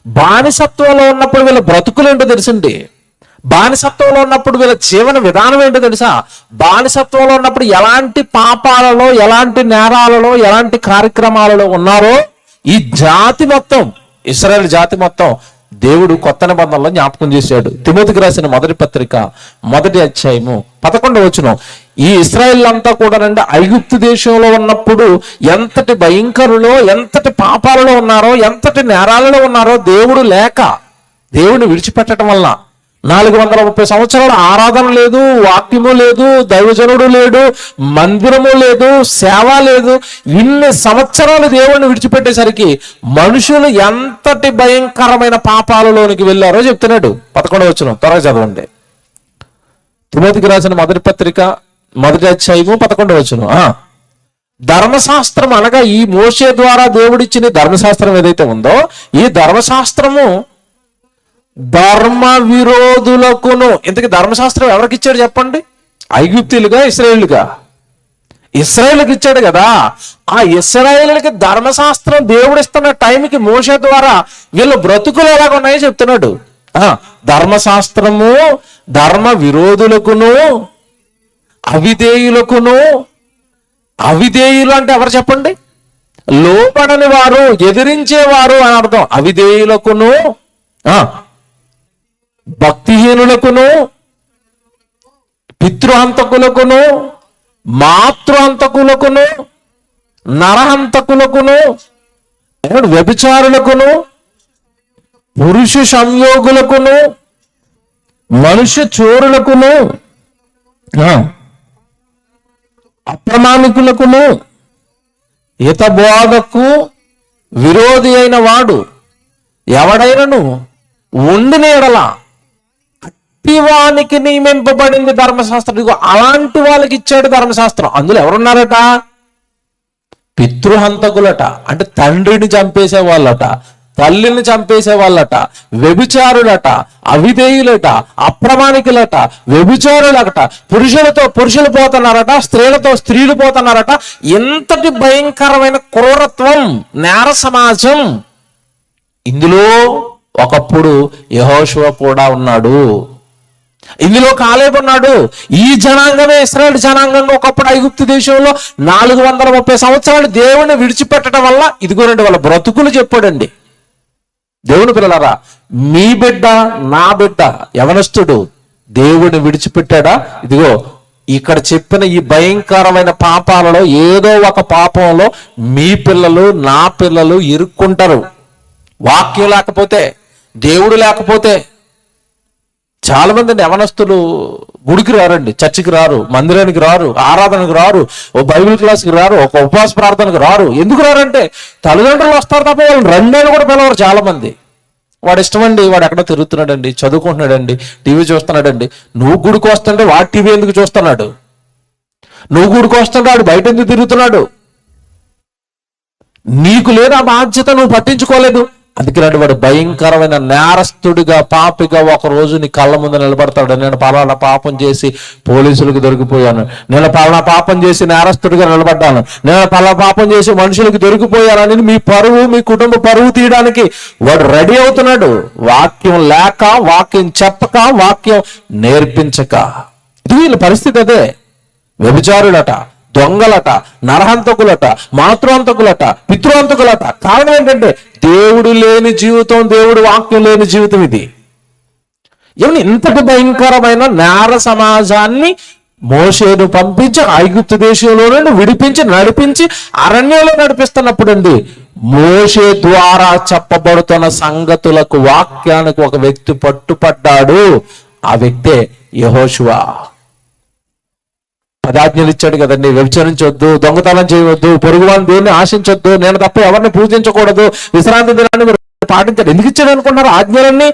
బానిసత్వంలో ఉన్నప్పుడు వీళ్ళ బ్రతుకులేంటో తెలుసండి. బానిసత్వంలో ఉన్నప్పుడు వీళ్ళ జీవన విధానం ఏంటో తెలుసా? బానిసత్వంలో ఉన్నప్పుడు ఎలాంటి పాపాలలో, ఎలాంటి నేరాలలో, ఎలాంటి కార్యక్రమాలలో ఉన్నారో ఈ జాతి మొత్తం, ఇశ్రాయేల్ జాతి మొత్తం దేవుడు కొత్త నిబంధనలో జ్ఞాపకం చేశాడు. తిమోతికి రాసిన మొదటి పత్రిక 1వ అధ్యాయము 11వ వచనం. ఈ ఇశ్రాయేల్ అంతా కూడా ఐగుప్తు దేశంలో ఉన్నప్పుడు ఎంతటి భయంకరులో, ఎంతటి పాపాలలో ఉన్నారో, ఎంతటి నేరాలలో ఉన్నారో దేవుడు లేక, దేవుడిని విడిచిపెట్టడం వల్ల 430 సంవత్సరాల ఆరాధన లేదు, వాక్యము లేదు, దైవజనుడు లేడు, మందిరము లేదు, సేవ లేదు. ఇన్ని సంవత్సరాలు దేవుడిని విడిచిపెట్టేసరికి మనుషులు ఎంతటి భయంకరమైన పాపాలలోనికి వెళ్ళారో చెప్తున్నాడు. 11వ వచనం త్వరగా చదవండి. తిమోతికి రాసిన మొదటి పత్రిక 1వ అధ్యాయము 11వ వచనం. ధర్మశాస్త్రం అనగా ఈ మోషే ద్వారా దేవుడిచ్చిన ధర్మశాస్త్రం ఏదైతే ఉందో, ఈ ధర్మశాస్త్రము ధర్మ విరోధులకును. ఇంతకీ ధర్మశాస్త్రం ఎవరికి ఇచ్చాడు చెప్పండి? ఐగుప్తీయులుగా, ఇశ్రాయేలుగా? ఇశ్రాయేలుకి ఇచ్చాడు కదా. ఆ ఇశ్రాయేలుకి ధర్మశాస్త్రం దేవుడిస్తున్న టైంకి మోషే ద్వారా వీళ్ళు బ్రతుకులు ఎలాగ ఉన్నాయో చెప్తున్నాడు. ధర్మశాస్త్రము ధర్మ విరోధులకును, అవిధేయులకును. అవిధేయులు అంటే ఎవరు చెప్పండి? లోబడని వారు, ఎదిరించేవారు అని అర్థం. అవిధేయులకును, భక్తిహీనులకును, పితృహంతకులకును, మాతృహంతకులకును, నరహంతకులకును, వ్యభిచారులకును, పురుష సంయోగులకును, మనుష్య చోరులకును, అప్రమాణికులకును, హితబోధకు విరోధి అయిన వాడు ఎవడైనను ఉండిన ఎడల అట్టివానికి నియమింపబడింది ధర్మశాస్త్రం. అలాంటి వాళ్ళకి ఇచ్చాడు ధర్మశాస్త్రం. అందులో ఎవరున్నారట? పితృహంతకులట, అంటే తండ్రిని చంపేసే వాళ్ళట, తల్లిని చంపేసే వాళ్ళట, వ్యభిచారులట, అవిధేయులట, అప్రమాణికులట, వ్యభిచారులట, పురుషులతో పురుషులు పోతున్నారట, స్త్రీలతో స్త్రీలు పోతున్నారట. ఎంతటి భయంకరమైన క్రూరత్వం, నేర సమాజం. ఇందులో ఒకప్పుడు యెహోషువ కూడా ఉన్నాడు, ఇందులో కాలేబు ఉన్నాడు. ఈ జనాంగమే ఇశ్రాయేలు జనాంగంగా ఒకప్పుడు ఐగుప్తు దేశంలో 430 సంవత్సరాలు దేవుని విడిచిపెట్టడం వల్ల ఇదిగోనండి వాళ్ళ బ్రతుకులు చెప్పాడండి. దేవుని పిల్లలారా, మీ బిడ్డ నా బిడ్డ యవనస్తుడు దేవుని విడిచిపెట్టాడా? ఇదిగో ఇక్కడ చెప్పిన ఈ భయంకరమైన పాపాలలో ఏదో ఒక పాపంలో మీ పిల్లలు నా పిల్లలు ఇరుక్కుంటారు. వాక్యం లేకపోతే, దేవుడు లేకపోతే. చాలా మంది యవనస్తులు గుడికి రారండి, చర్చికి రారు, మందిరానికి రారు, ఆరాధనకు రారు, ఓ బైబిల్ క్లాస్కి రారు, ఒక ఉపవాస ప్రార్థనకు రారు. ఎందుకు రారంటే తల్లిదండ్రులు వస్తారు తప్ప వాళ్ళు రెండేళ్ళు కూడా పిలవరు. చాలా మంది వాడు ఇష్టమండి, వాడు ఎక్కడో తిరుగుతున్నాడండి, చదువుకుంటున్నాడండి, టీవీ చూస్తున్నాడండి. నువ్వు గుడికి వస్తుంటే వాడు టీవీ ఎందుకు చూస్తున్నాడు? నువ్వు గుడికి వస్తుంటే వాడు బయట ఎందుకు తిరుగుతున్నాడు? నీకు లేదా బాధ్యత, నువ్వు పట్టించుకోలేదు. అందుకే వాడు భయంకరమైన నేరస్తుడిగా, పాపిగా ఒక రోజు నీ కళ్ళ ముందు నిలబడతాడు. నేను పలానా పాపం చేసి పోలీసులకు దొరికిపోయాను, నేను పలానా పాపం చేసి నేరస్తుడిగా నిలబడ్డాను, నేను పలానా పాపం చేసి మనుషులకు దొరికిపోయానని మీ పరువు, మీ కుటుంబ పరువు తీయడానికి వాడు రెడీ అవుతున్నాడు. వాక్యం లేక, వాక్యం చెప్పక, వాక్యం నేర్పించక. ఇది వీళ్ళ పరిస్థితి అదే. వ్యభిచారులట, దొంగలట, నరహంతకులట, మాతృహంతకులట, పితృహంతకులట. కారణం ఏంటంటే దేవుడు లేని జీవితం, దేవుడు వాక్యం లేని జీవితం ఇది. ఏమని ఇంతటి భయంకరమైన నేర సమాజాన్ని మోషేను పంపించి ఐగుప్తు దేశంలో నుండి విడిపించి నడిపించి అరణ్యంలో నడిపిస్తున్నప్పుడు అండి, మోషే ద్వారా చెప్పబడుతున్న సంగతులకు, వాక్యానికి ఒక వ్యక్తి పట్టుపడ్డాడు. ఆ వ్యక్తే యెహోషువ. 10 ఆజ్ఞలు ఇచ్చాడు కదండి. వ్యభిచరించొద్దు, దొంగతనం చేయవద్దు, పొరుగువాని దేన్ని ఆశించొద్దు, నేను తప్ప ఎవరిని పూజించకూడదు, విశ్రాంతి దినాన్ని మీరు పాటించాడు. ఎందుకు ఇచ్చాడు అనుకున్నారు? ఆజ్ఞలన్నీ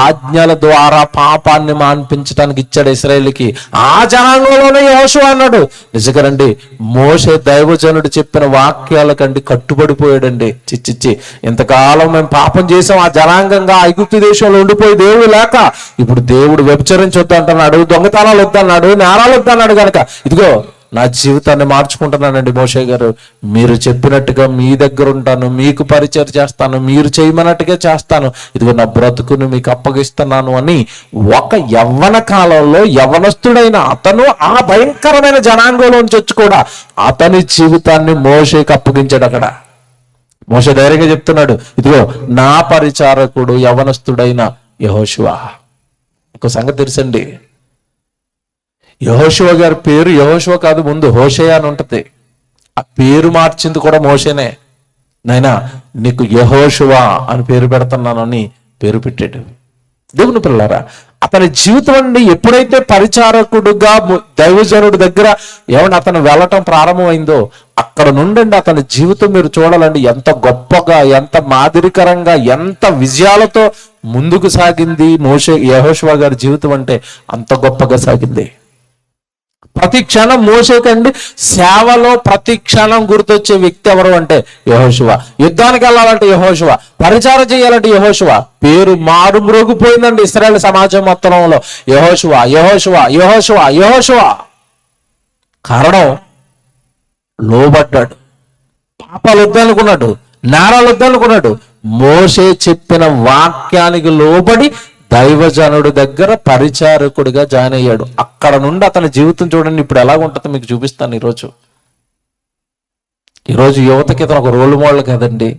ఆజ్ఞల ద్వారా పాపాన్ని మాన్పించడానికి ఇచ్చాడు ఇశ్రాయేలుకి. ఆ జనాంగంలోనే యెహోషువ అన్నాడు. నిజంగానండి, మోషే దైవజనుడు చెప్పిన వాక్యాలకండి కట్టుబడిపోయాడండి. చిచ్చిచ్చి ఇంతకాలం మేము పాపం చేసాం, ఆ జనాంగంగా ఐగుప్తు దేశంలో ఉండిపోయి దేవుడు లేక ఇప్పుడు దేవుడు వ్యభిచరించొద్దు అంటున్నాడు, దొంగతనాలు వద్దన్నాడు, నేరాలు వద్దన్నాడు. కనుక ఇదిగో నా జీవితాన్ని మార్చుకుంటున్నానండి మోషే గారు, మీరు చెప్పినట్టుగా మీ దగ్గర ఉంటాను, మీకు పరిచయం చేస్తాను, మీరు చేయమన్నట్టుగా చేస్తాను, ఇదిగో నా బ్రతుకును మీకు అప్పగిస్తున్నాను అని ఒక యవ్వన కాలంలో యవ్వనస్తుడైన అతను ఆ భయంకరమైన జనాంగంలోంచి వచ్చి కూడా అతని జీవితాన్ని మోషేకి అప్పగించాడు. అక్కడ మోషే ధైర్యంగా చెప్తున్నాడు, ఇదిగో నా పరిచారకుడు యవ్వనస్తుడైన యెహోషువ. ఇంకో సంగతి తెలుసండి, యెహోషువ గారి పేరు యెహోషువ కాదు, ముందు హోషేయ అని ఉంటది. ఆ పేరు మార్చింది కూడా మోషేనే. నైనా నీకు యెహోషువ అని పేరు పెడుతున్నానని పేరు పెట్టాడు. దేవుని పిల్లలారా, అతని జీవితం అండి ఎప్పుడైతే పరిచారకుడుగా దైవజనుడి దగ్గర ఏమన్నా అతను వెళ్ళటం ప్రారంభమైందో అక్కడ నుండి అతని జీవితం మీరు చూడాలండి, ఎంత గొప్పగా, ఎంత మాదిరికరంగా, ఎంత విజయాలతో ముందుకు సాగింది యెహోషువ గారి జీవితం. అంటే అంత గొప్పగా సాగింది. ప్రతి క్షణం మోషేకండి సేవలో ప్రతి క్షణం గుర్తొచ్చే వ్యక్తి ఎవరు అంటే యెహోషువ. యుద్ధానికి వెళ్ళాలంటే యెహోషువ, పరిచారం చేయాలంటే యెహోషువ. పేరు మారుమ్రోగిపోయిందండి ఇశ్రాయేలు సమాజం మొత్తంలో. యెహోషువ, యెహోషువ, యెహోషువ, యెహోషువ. కారణం లోబడ్డాడు, పాపాలు వద్దనుకున్నాడు, నేరాలు వద్దనుకున్నాడు. మోషే చెప్పిన వాక్యానికి లోబడి దైవజనుడి దగ్గర పరిచారకుడిగా జాయిన్ అయ్యాడు. అక్కడ నుండి అతని జీవితం చూడండి ఇప్పుడు ఎలా ఉంటుందో మీకు చూపిస్తాను. ఈరోజు యువతకి ఇతను ఒక రోల్ మోడల్ కదండి.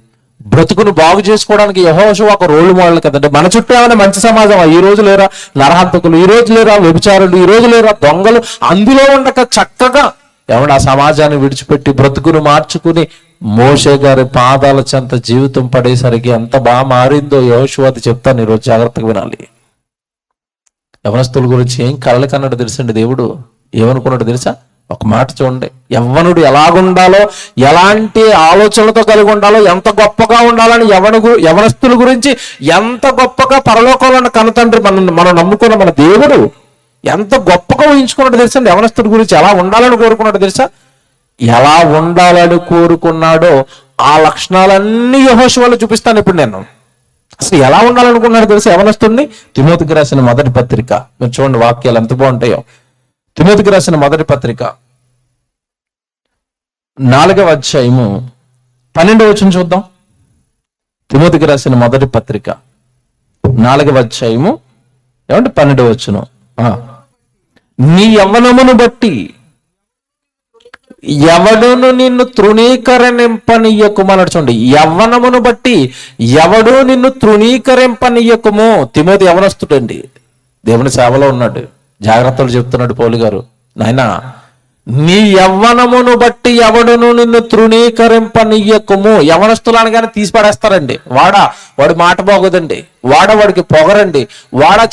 బ్రతుకును బాగు చేసుకోవడానికి యెహోషువ ఒక రోల్ మోడల్ కదండి. మన చుట్టూ ఏమైనా మంచి సమాజం ఈ రోజు లేరా? నరహంతకులు ఈ రోజు లేరా? వ్యభిచారులు ఈ రోజు లేరా? దొంగలు అందులో ఉండక చక్కగా ఏమన్నా ఆ సమాజాన్ని విడిచిపెట్టి బ్రతుకును మార్చుకుని మోషే గారి పాదాల చెంత జీవితం పడేసరికి ఎంత బాగా మారిందో యెహోషువ అది చెప్తాను. ఈరోజు జాగ్రత్తగా వినాలి. యవనస్తుల గురించి ఏం కలలకన్నాడు తెలుసండి దేవుడు. ఏమనుకున్నాడు తెలుసా? ఒక మాట చూడండి, యవ్వనుడు ఎలాగుండాలో, ఎలాంటి ఆలోచనలతో కలిగి ఉండాలో, ఎంత గొప్పగా ఉండాలని యవనస్తుల గురించి ఎంత గొప్పగా పరలోకంలో కనతండ్రి మనం నమ్ముకున్న మన దేవుడు ఎంత గొప్పగా ఊహించుకున్నాడు తెలుసండి. యవనస్తుల గురించి ఎలా ఉండాలని కోరుకున్నాడు తెలుసా? ఎలా ఉండాలని కోరుకున్నాడో ఆ లక్షణాలన్నీ యెహోషువలో చూపిస్తాను ఇప్పుడు నేను. అసలు ఎలా ఉండాలనుకున్నాడు తెలుసు యవనస్తుడిని? తిమోతికి రాసిన మొదటి పత్రిక, మీరు చూడండి వాక్యాలు ఎంత బాగుంటాయో. తిమోతికి రాసిన మొదటి పత్రిక 4వ అధ్యాయము 12వ వచనం చూద్దాం. తిమోతికి రాసిన మొదటి పత్రిక 4వ అధ్యాయము 12వ వచనం. నీ యవ్వనమును బట్టి ఎవడును నిన్ను తృణీకరింపనీయకుమన్నాడు. చూడండి, యవ్వనమును బట్టి ఎవడు నిన్ను తృణీకరింపనీయకుము. తిమోతి యవనస్తుడండి, దేవుని సేవలో ఉన్నాడు, జాగ్రత్తలు చెప్తున్నాడు పౌలు గారు. నాయనా, నీ యవ్వనమును బట్టి ఎవడును నిన్ను తృణీకరింపనీయకుము. యవనస్తులు అనగానే తీసి పడేస్తారండి. వాడి మాట బాగోదండి, వాడికి పొగరండి,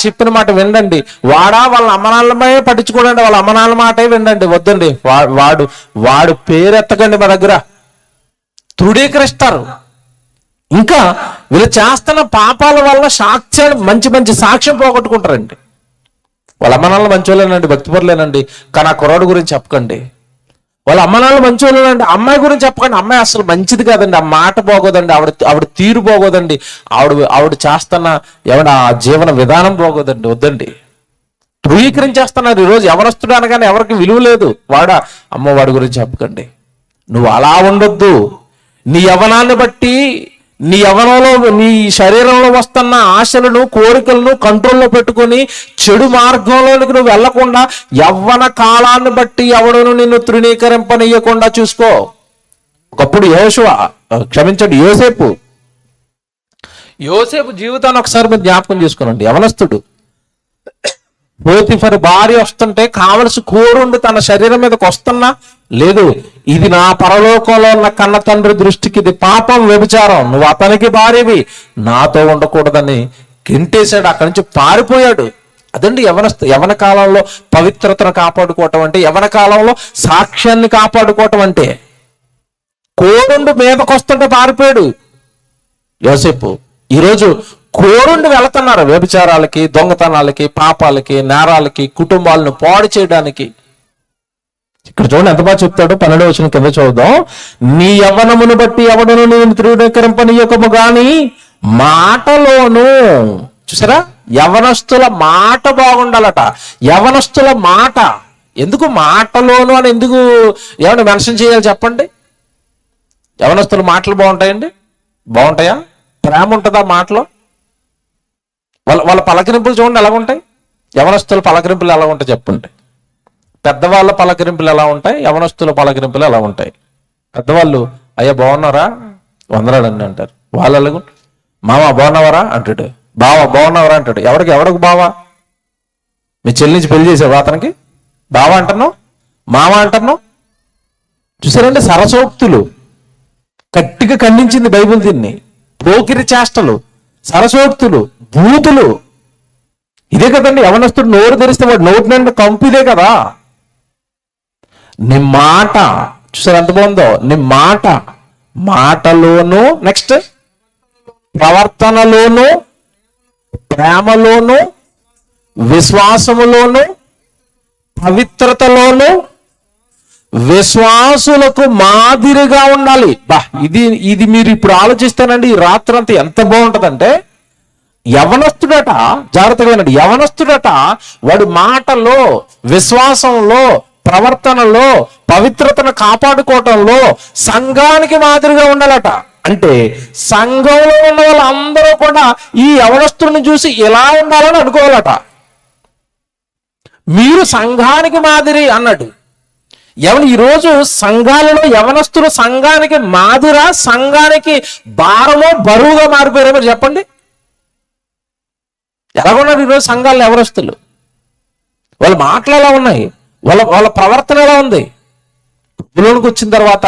చెప్పిన మాట వినండి, వాళ్ళ అమ్మనాన్నమే పట్టించుకోడండి, వాళ్ళ అమ్మనాన్న మాటే వినండి, వద్దండి. వాడు పేరెత్తకండి మా దగ్గర, తృణీకరిస్తారు. ఇంకా వీళ్ళు చేస్తున్న పాపాల వల్ల మంచి సాక్ష్యం పోగొట్టుకుంటారండి. వాళ్ళ అమ్మనాన్నలు మంచోళ్ళేనండి, భక్తిపరులేనండి, కానీ ఆ కుర్రాడు గురించి చెప్పకండి. వాళ్ళ అమ్మనాన్నలు మంచోళ్ళేనండి, అమ్మాయి గురించి చెప్పకండి, అమ్మాయి అసలు మంచిది కాదండి, ఆ మాట బాగోదండి, ఆవిడ తీరు బాగోదండి, ఆవిడ చేస్తున్న ఆ జీవన విధానం బాగోదండి, వద్దండి. ధృవీకరించేస్తున్నారు ఈరోజు. యవనస్తుడు అనగానే ఎవరికి విలువ లేదు. వాడి గురించి చెప్పకండి. నువ్వు అలా ఉండొద్దు. నీ యవనాన్ని బట్టి, నీ యవ్వనంలో, నీ శరీరంలో వస్తున్న ఆశలను, కోరికలను కంట్రోల్లో పెట్టుకొని చెడు మార్గంలోనికి నువ్వు వెళ్లకుండా యవ్వన కాలాన్ని బట్టి ఎవడును నిన్ను తృణీకరింపనీయకుండా చూసుకో. ఒకప్పుడు యోసేపు జీవితాన్ని ఒకసారి మీరు జ్ఞాపకం చేసుకోనండి. యవనస్తుడు, పోతిఫరు భార్య వస్తుంటే కావలసి కోరుండి తన శరీరం మీదకి వస్తున్నా లేదు, ఇది నా పరలోకంలో ఉన్న కన్న తండ్రి దృష్టికి ఇది పాపం, వ్యభిచారం, నువ్వు అతనికి భార్యవి, నాతో ఉండకూడదని గెంటేశాడు, అక్కడి నుంచి పారిపోయాడు. అదండి యవన కాలంలో పవిత్రతను కాపాడుకోవటం అంటే, యవన కాలంలో సాక్ష్యాన్ని కాపాడుకోవటం అంటే. కోరుండు మీదకి వస్తుంటే పారిపోయాడు యోసేపు. ఈరోజు కోరుండి వెళుతున్నారు వ్యభిచారాలకి, దొంగతనాలకి, పాపాలకి, నేరాలకి, కుటుంబాలను పాడు చేయడానికి. ఇక్కడ చూడండి ఎంత బాగా చెప్తాడు. 12వ వచనం కింద చూద్దాం. నీ యవ్వనమును బట్టి ఎవడును నేను తృణీకరింపనీయకము గాని మాటలోను. చూసారా, యవనస్తుల మాట బాగుండాలట. యవనస్తుల మాట ఎందుకు మాటలోను అని ఎందుకు ఏమైనా మెన్షన్ చేయాలి చెప్పండి? యవనస్తుల మాటలు బాగుంటాయండి? బాగుంటాయా? ప్రేమ ఉంటుందా మాటలో? వాళ్ళ పలకరింపులు చూడండి ఎలా ఉంటాయి. యవనస్తుల పలకరింపులు ఎలా ఉంటాయి చెప్పండి? పెద్దవాళ్ళ పలకరింపులు ఎలా ఉంటాయి, యవనస్తుల పలకరింపులు ఎలా ఉంటాయి? పెద్దవాళ్ళు అయ్యా బాగున్నారా, వందనాడండి అంటారు. వాళ్ళు మామ బాగున్నావరా అంటాడు, బావ బాగున్నావరా అంటాడు. ఎవడికి బావా? మీ చెల్లి నుంచి పెళ్లి చేసావు, అతనికి బావ అంటున్నావు, మామ అంటున్నావు. చూసారండి, సరసోక్తులు. గట్టిగా ఖండించింది బైబిల్ దీన్ని. పోకిరి చేష్టలు, సరసోక్తులు, బూతులు. ఇదే కదండి యవనస్తుడు నోరు తెరిస్తే వాడు నోటి నిండా కంపిదే కదా. నీ మాట చూసారు ఎంత బాగుందో. నీ మాటలోను, నెక్స్ట్ ప్రవర్తనలోను, ప్రేమలోను, విశ్వాసములోను, పవిత్రతలోను విశ్వాసులకు మాదిరిగా ఉండాలి. ఇది మీరు ఇప్పుడు ఆలోచిస్తానండి, ఈ రాత్రి అంతా ఎంత బాగుంటదంటే, యవనస్తుడట, జాగ్రత్తగా వినండి, యవనస్తుడట వాడి మాటలో, విశ్వాసంలో, ప్రవర్తనలో, పవిత్రతను కాపాడుకోవటంలో సంఘానికి మాదిరిగా ఉండాలట. అంటే సంఘంలో ఉన్న వాళ్ళందరూ కూడా ఈ యవనస్తుడిని చూసి ఎలా ఉండాలని అనుకోవాలట. మీరు సంఘానికి మాదిరి అన్నాడు. ఈరోజు సంఘాలలో యవనస్తులు సంఘానికి మాదిరా, సంఘానికి భారమో, బరువుగా మారిపోయారో మీరు చెప్పండి? ఎలాగున్నారు ఈరోజు సంఘాల్లో యవనస్తులు? వాళ్ళ మాటలు ఎలా ఉన్నాయి, వాళ్ళ ప్రవర్తన ఎలా ఉంది? ప్రభువులోనికి వచ్చిన తర్వాత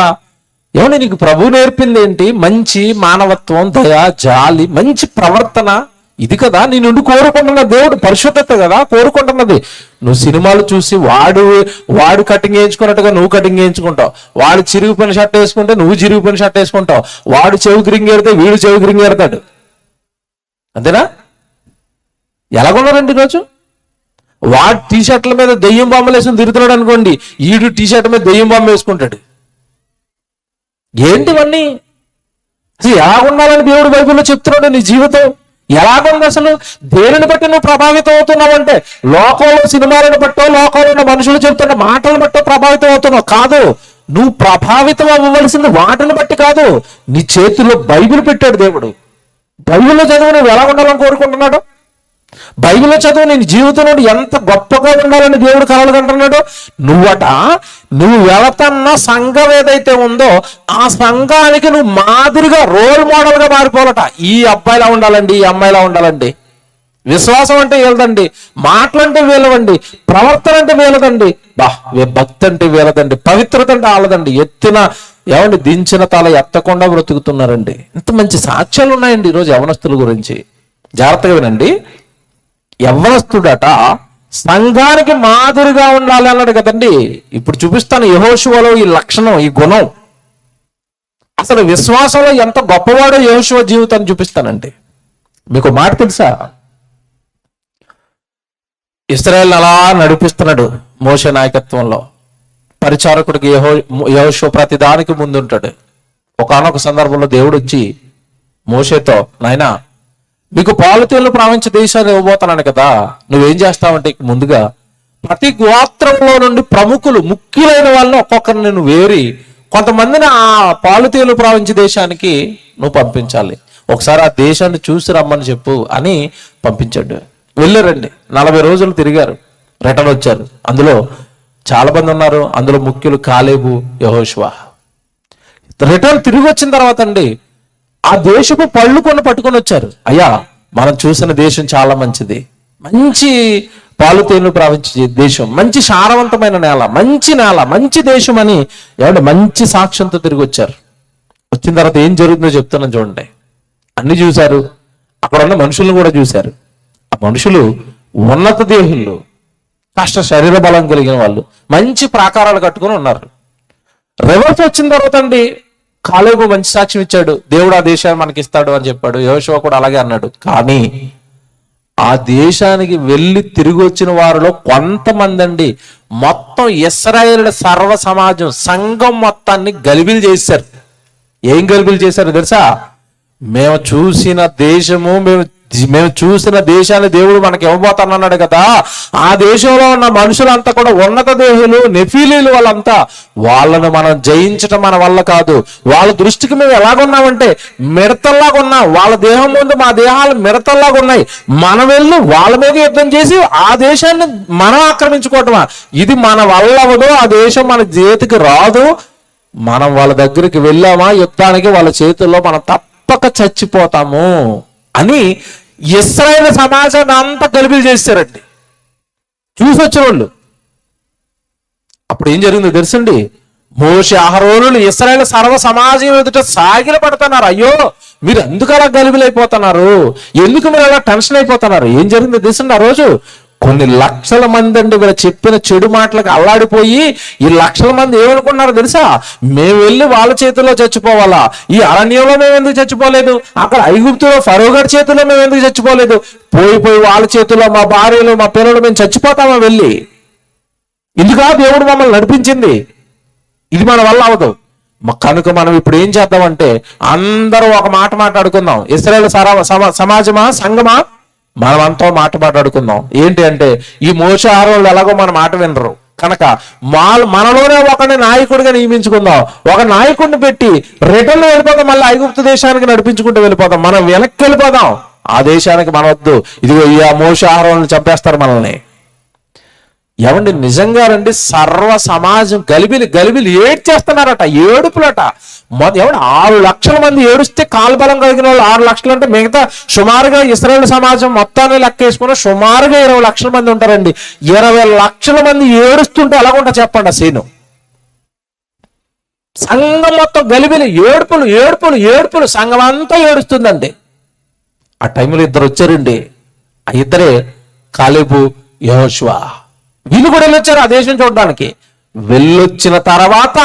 నీకు ప్రభువు నేర్పింది ఏంటి? మంచి మానవత్వం, దయ, జాలి, మంచి ప్రవర్తన. ఇది కదా నీ నుండి కోరుకుంటున్న దేవుడు, పరిశుద్ధత కదా కోరుకుంటున్నది. నువ్వు సినిమాలు చూసి వాడు కటింగ్ వేయించుకున్నట్టుగా నువ్వు కటింగ్ వేయించుకుంటావు, వాడు చిరిగిపోయిన షర్ట్ వేసుకుంటే నువ్వు చిరిగిపోయిన షర్ట్ వేసుకుంటావు, వాడు చెవికి రింగ్ ఏడితే వీడు చెవికి రింగ్ ఏడతాడు. అంతేనా? ఎలాగున్నారండి ఈరోజు? వాడు టీషర్ట్ల మీద దెయ్యం బొమ్మలు వేసుకుని తిరుగుతున్నాడు అనుకోండి, ఈడు టీషర్ట్ మీద దెయ్యం బొమ్మ వేసుకుంటాడు. ఏంటివన్నీ? అసలు ఎలా ఉండాలని దేవుడు బైబిల్లో చెప్తున్నాడు. నీ జీవితం ఎలాగుంది అసలు? దేనిని బట్టి నువ్వు ప్రభావితం అవుతున్నావు అంటే లోకంలో సినిమాలను బట్టో, లోకంలో ఉన్న మనుషులు చెప్తున్న మాటలను బట్టో ప్రభావితం అవుతున్నావు కాదు. నువ్వు ప్రభావితం అవ్వవలసింది వాటిని బట్టి కాదు. నీ చేతుల్లో బైబిల్ పెట్టాడు దేవుడు. బైబిల్లో చదువు నువ్వు ఎలా ఉండాలని కోరుకుంటున్నాడు? బైబిల్లో చదువు నేను జీవితంలో ఎంత గొప్పగా ఉండాలని దేవుడు కలగంటున్నాడు. నువ్వు వెళతన్న సంఘం ఏదైతే ఉందో ఆ సంఘానికి నువ్వు మాదిరిగా రోల్ మోడల్ గా మారిపోవాలట. ఈ అబ్బాయిలా ఉండాలండి, ఈ అమ్మాయిలా ఉండాలండి. విశ్వాసం అంటే వీలదండి, మాటలంటే వీలవండి, ప్రవర్తన అంటే వీలదండి, భక్తి అంటే వీలదండి, పవిత్రత అంటే ఆలదండి. దించిన తల ఎత్తకుండా బ్రతుకుతున్నారండి. ఇంత మంచి సాక్ష్యాలు ఉన్నాయండి ఈరోజు యవనస్తుల గురించి. జాగ్రత్తగా వినండి. యవ్వనస్తుడట సంఘానికి మాదిరిగా ఉండాలి అన్నాడు కదండి. ఇప్పుడు చూపిస్తాను యెహోషువలో ఈ లక్షణం, ఈ గుణం. అసలు విశ్వాసంలో ఎంత గొప్పవాడో యెహోషువ జీవితాన్ని చూపిస్తానండి. మీకు మాట తెలుసా? ఇశ్రాయేలును అలా నడిపిస్తున్నాడు మోషే నాయకత్వంలో. పరిచారకుడికి యెహోషువ ప్రతి దానికి ముందుంటాడు. ఒకానొక సందర్భంలో దేవుడు వచ్చి మోషేతో, నాయనా మీకు పాలు తేళ్లు ప్రవహించే దేశాన్ని ఇవ్వబోతున్నాను కదా, నువ్వేం చేస్తావంటే ముందుగా ప్రతి గోత్రంలో నుండి ప్రముఖులు ముఖ్యులైన వాళ్ళని ఒక్కొక్కరిని నువ్వు వేరి కొంతమందిని ఆ పాలు తేళ్లు ప్రవహించే దేశానికి నువ్వు పంపించాలి. ఒకసారి ఆ దేశాన్ని చూసి రమ్మని చెప్పు అని పంపించాడు. వెళ్ళారండి. 40 రోజులు తిరిగారు, రిటర్న్ వచ్చారు. అందులో చాలా మంది ఉన్నారు. అందులో ముఖ్యులు కాలేబు, యెహోషువ. రిటర్న్ తిరిగి వచ్చిన తర్వాత అండి ఆ దేశపు పళ్ళు పట్టుకొని వచ్చారు. అయ్యా, మనం చూసిన దేశం చాలా మంచిది, మంచి పాలు తేనెలు ప్రవహించే దేశం, మంచి సారవంతమైన నేల, మంచి దేశం అని మంచి సాక్ష్యంతో తిరిగి వచ్చారు. వచ్చిన తర్వాత ఏం జరుగుతుందో చెప్తున్నాను చూడండి. అన్ని చూశారు, అక్కడ ఉన్న మనుషులను కూడా చూశారు. ఆ మనుషులు ఉన్నత దేహులు, కాస్త శరీర బలం కలిగిన వాళ్ళు, మంచి ప్రాకారాలు కట్టుకుని ఉన్నారు. రివర్స్ వచ్చిన తర్వాత అండి కాలేబు మంచి సాక్ష్యం ఇచ్చాడు, దేవుడు ఆ దేశాన్ని మనకి ఇస్తాడు అని చెప్పాడు. యెహోషువ కూడా అలాగే అన్నాడు. కానీ ఆ దేశానికి వెళ్ళి తిరిగి వచ్చిన వారిలో కొంతమంది అండి మొత్తం ఇశ్రాయేలు సర్వ సమాజం, సంఘం మొత్తాన్ని గలిబిలి చేశారు. ఏం గలిబిలి చేశారు తెలుసా? మేము చూసిన దేశాన్ని దేవుడు మనకి ఇవ్వబోతానన్నాడు కదా, ఆ దేశంలో ఉన్న మనుషులంతా కూడా ఉన్నత దేహులు, నెఫీలీలు, వాళ్ళను మనం జయించటం మన వల్ల కాదు. వాళ్ళ దృష్టికి మేము ఎలాగున్నామంటే మిడతల్లాగా ఉన్నాం. వాళ్ళ దేహం ముందు మా దేహాలు మిడతల్లాగా ఉన్నాయి. మనం వెళ్ళి వాళ్ళ మీద యుద్ధం చేసి ఆ దేశాన్ని మనం ఆక్రమించుకోవటమా? ఇది మన వల్ల అవ్వదు. ఆ దేశం మన చేతికి రాదు. మనం వాళ్ళ దగ్గరికి వెళ్ళామా యుద్ధానికి, వాళ్ళ చేతుల్లో మనం తప్పక చచ్చిపోతాము అని ఇశ్రాయేలు సమాజాన్ని అంతా గలిబిలి చేశారండి చూసొచ్చిన వాళ్ళు. అప్పుడు ఏం జరిగిందో తెలుసండి, మోషే అహరోనులు ఇశ్రాయేలు సర్వ సమాజం ఎదుట సాగిల పడుతున్నారు. అయ్యో, మీరు ఎందుకు అలా గలిబిలైపోతున్నారు, ఎందుకు మీరు అలా టెన్షన్ అయిపోతున్నారు? ఏం జరిగిందో తెలుసండి, ఆ రోజు కొన్ని లక్షల మంది అండి వీళ్ళు చెప్పిన చెడు మాటలకు అల్లాడిపోయి ఈ లక్షల మంది ఏమనుకున్నారో తెలుసా? మేము వెళ్ళి వాళ్ళ చేతుల్లో చచ్చిపోవాలా? ఈ అరణ్యంలో మేము ఎందుకు చచ్చిపోలేదు? అక్కడ ఐగుప్తులో ఫరో గారి చేతుల్లో మేము ఎందుకు చచ్చిపోలేదు? పోయి వాళ్ళ చేతుల్లో మా భార్యలు, మా పిల్లలు మేము చచ్చిపోతామా వెళ్ళి? ఇందుకా దేవుడు మమ్మల్ని నడిపించింది? ఇది మన వల్ల అవదు. కనుక మనం ఇప్పుడు ఏం చేద్దామంటే అందరూ ఒక మాట మాట్లాడుకుందాం. ఇశ్రాయేలు సమాజమా, సంఘమా, మనమంతా మాట్లాడుకుందాం. ఏంటి అంటే ఈ మోషే అహరోనులు ఎలాగో మన మాట వినరు కనుక మనలోనే ఒకరిని నాయకుడిగా నియమించుకుందాం. ఒక నాయకుడిని పెట్టి రిటర్న్ వెళ్ళిపోదాం, మళ్ళీ ఐగుప్తు దేశానికి నడిపించుకుంటూ వెళ్ళిపోదాం. మనం వెనక్కి వెళ్ళిపోదాం, ఆ దేశానికి మన వద్దు. ఇదిగో ఈ మోషే అహరోనులు చంపేస్తారు మనల్ని. ఏమండి నిజంగా రండి, సర్వ సమాజం గలిబిలి ఏడ్చేస్తున్నారట, ఏడుపులట. 6 లక్షల మంది ఏడుస్తే కాల్బలం కలిగిన వాళ్ళు 6 లక్షలు అంటే మిగతా సుమారుగా ఇశ్రాయేలు సమాజం మొత్తాన్ని లెక్కేసుకుని సుమారుగా 20 లక్షల మంది ఉంటారండి. 20 లక్షల మంది ఏడుస్తుంటే ఎలాగుంటా చెప్పండి ఆ సీను. సంఘం మొత్తం గలిబిలి, ఏడుపులు, సంఘం అంతా ఏడుస్తుందండి. ఆ టైంలో 2 వచ్చారండి. ఆ 2 కాలేబు, యెహోషువ. వీళ్ళు కూడా వెళ్ళొచ్చారు ఆ దేశం చూడడానికి. వెళ్ళొచ్చిన తర్వాత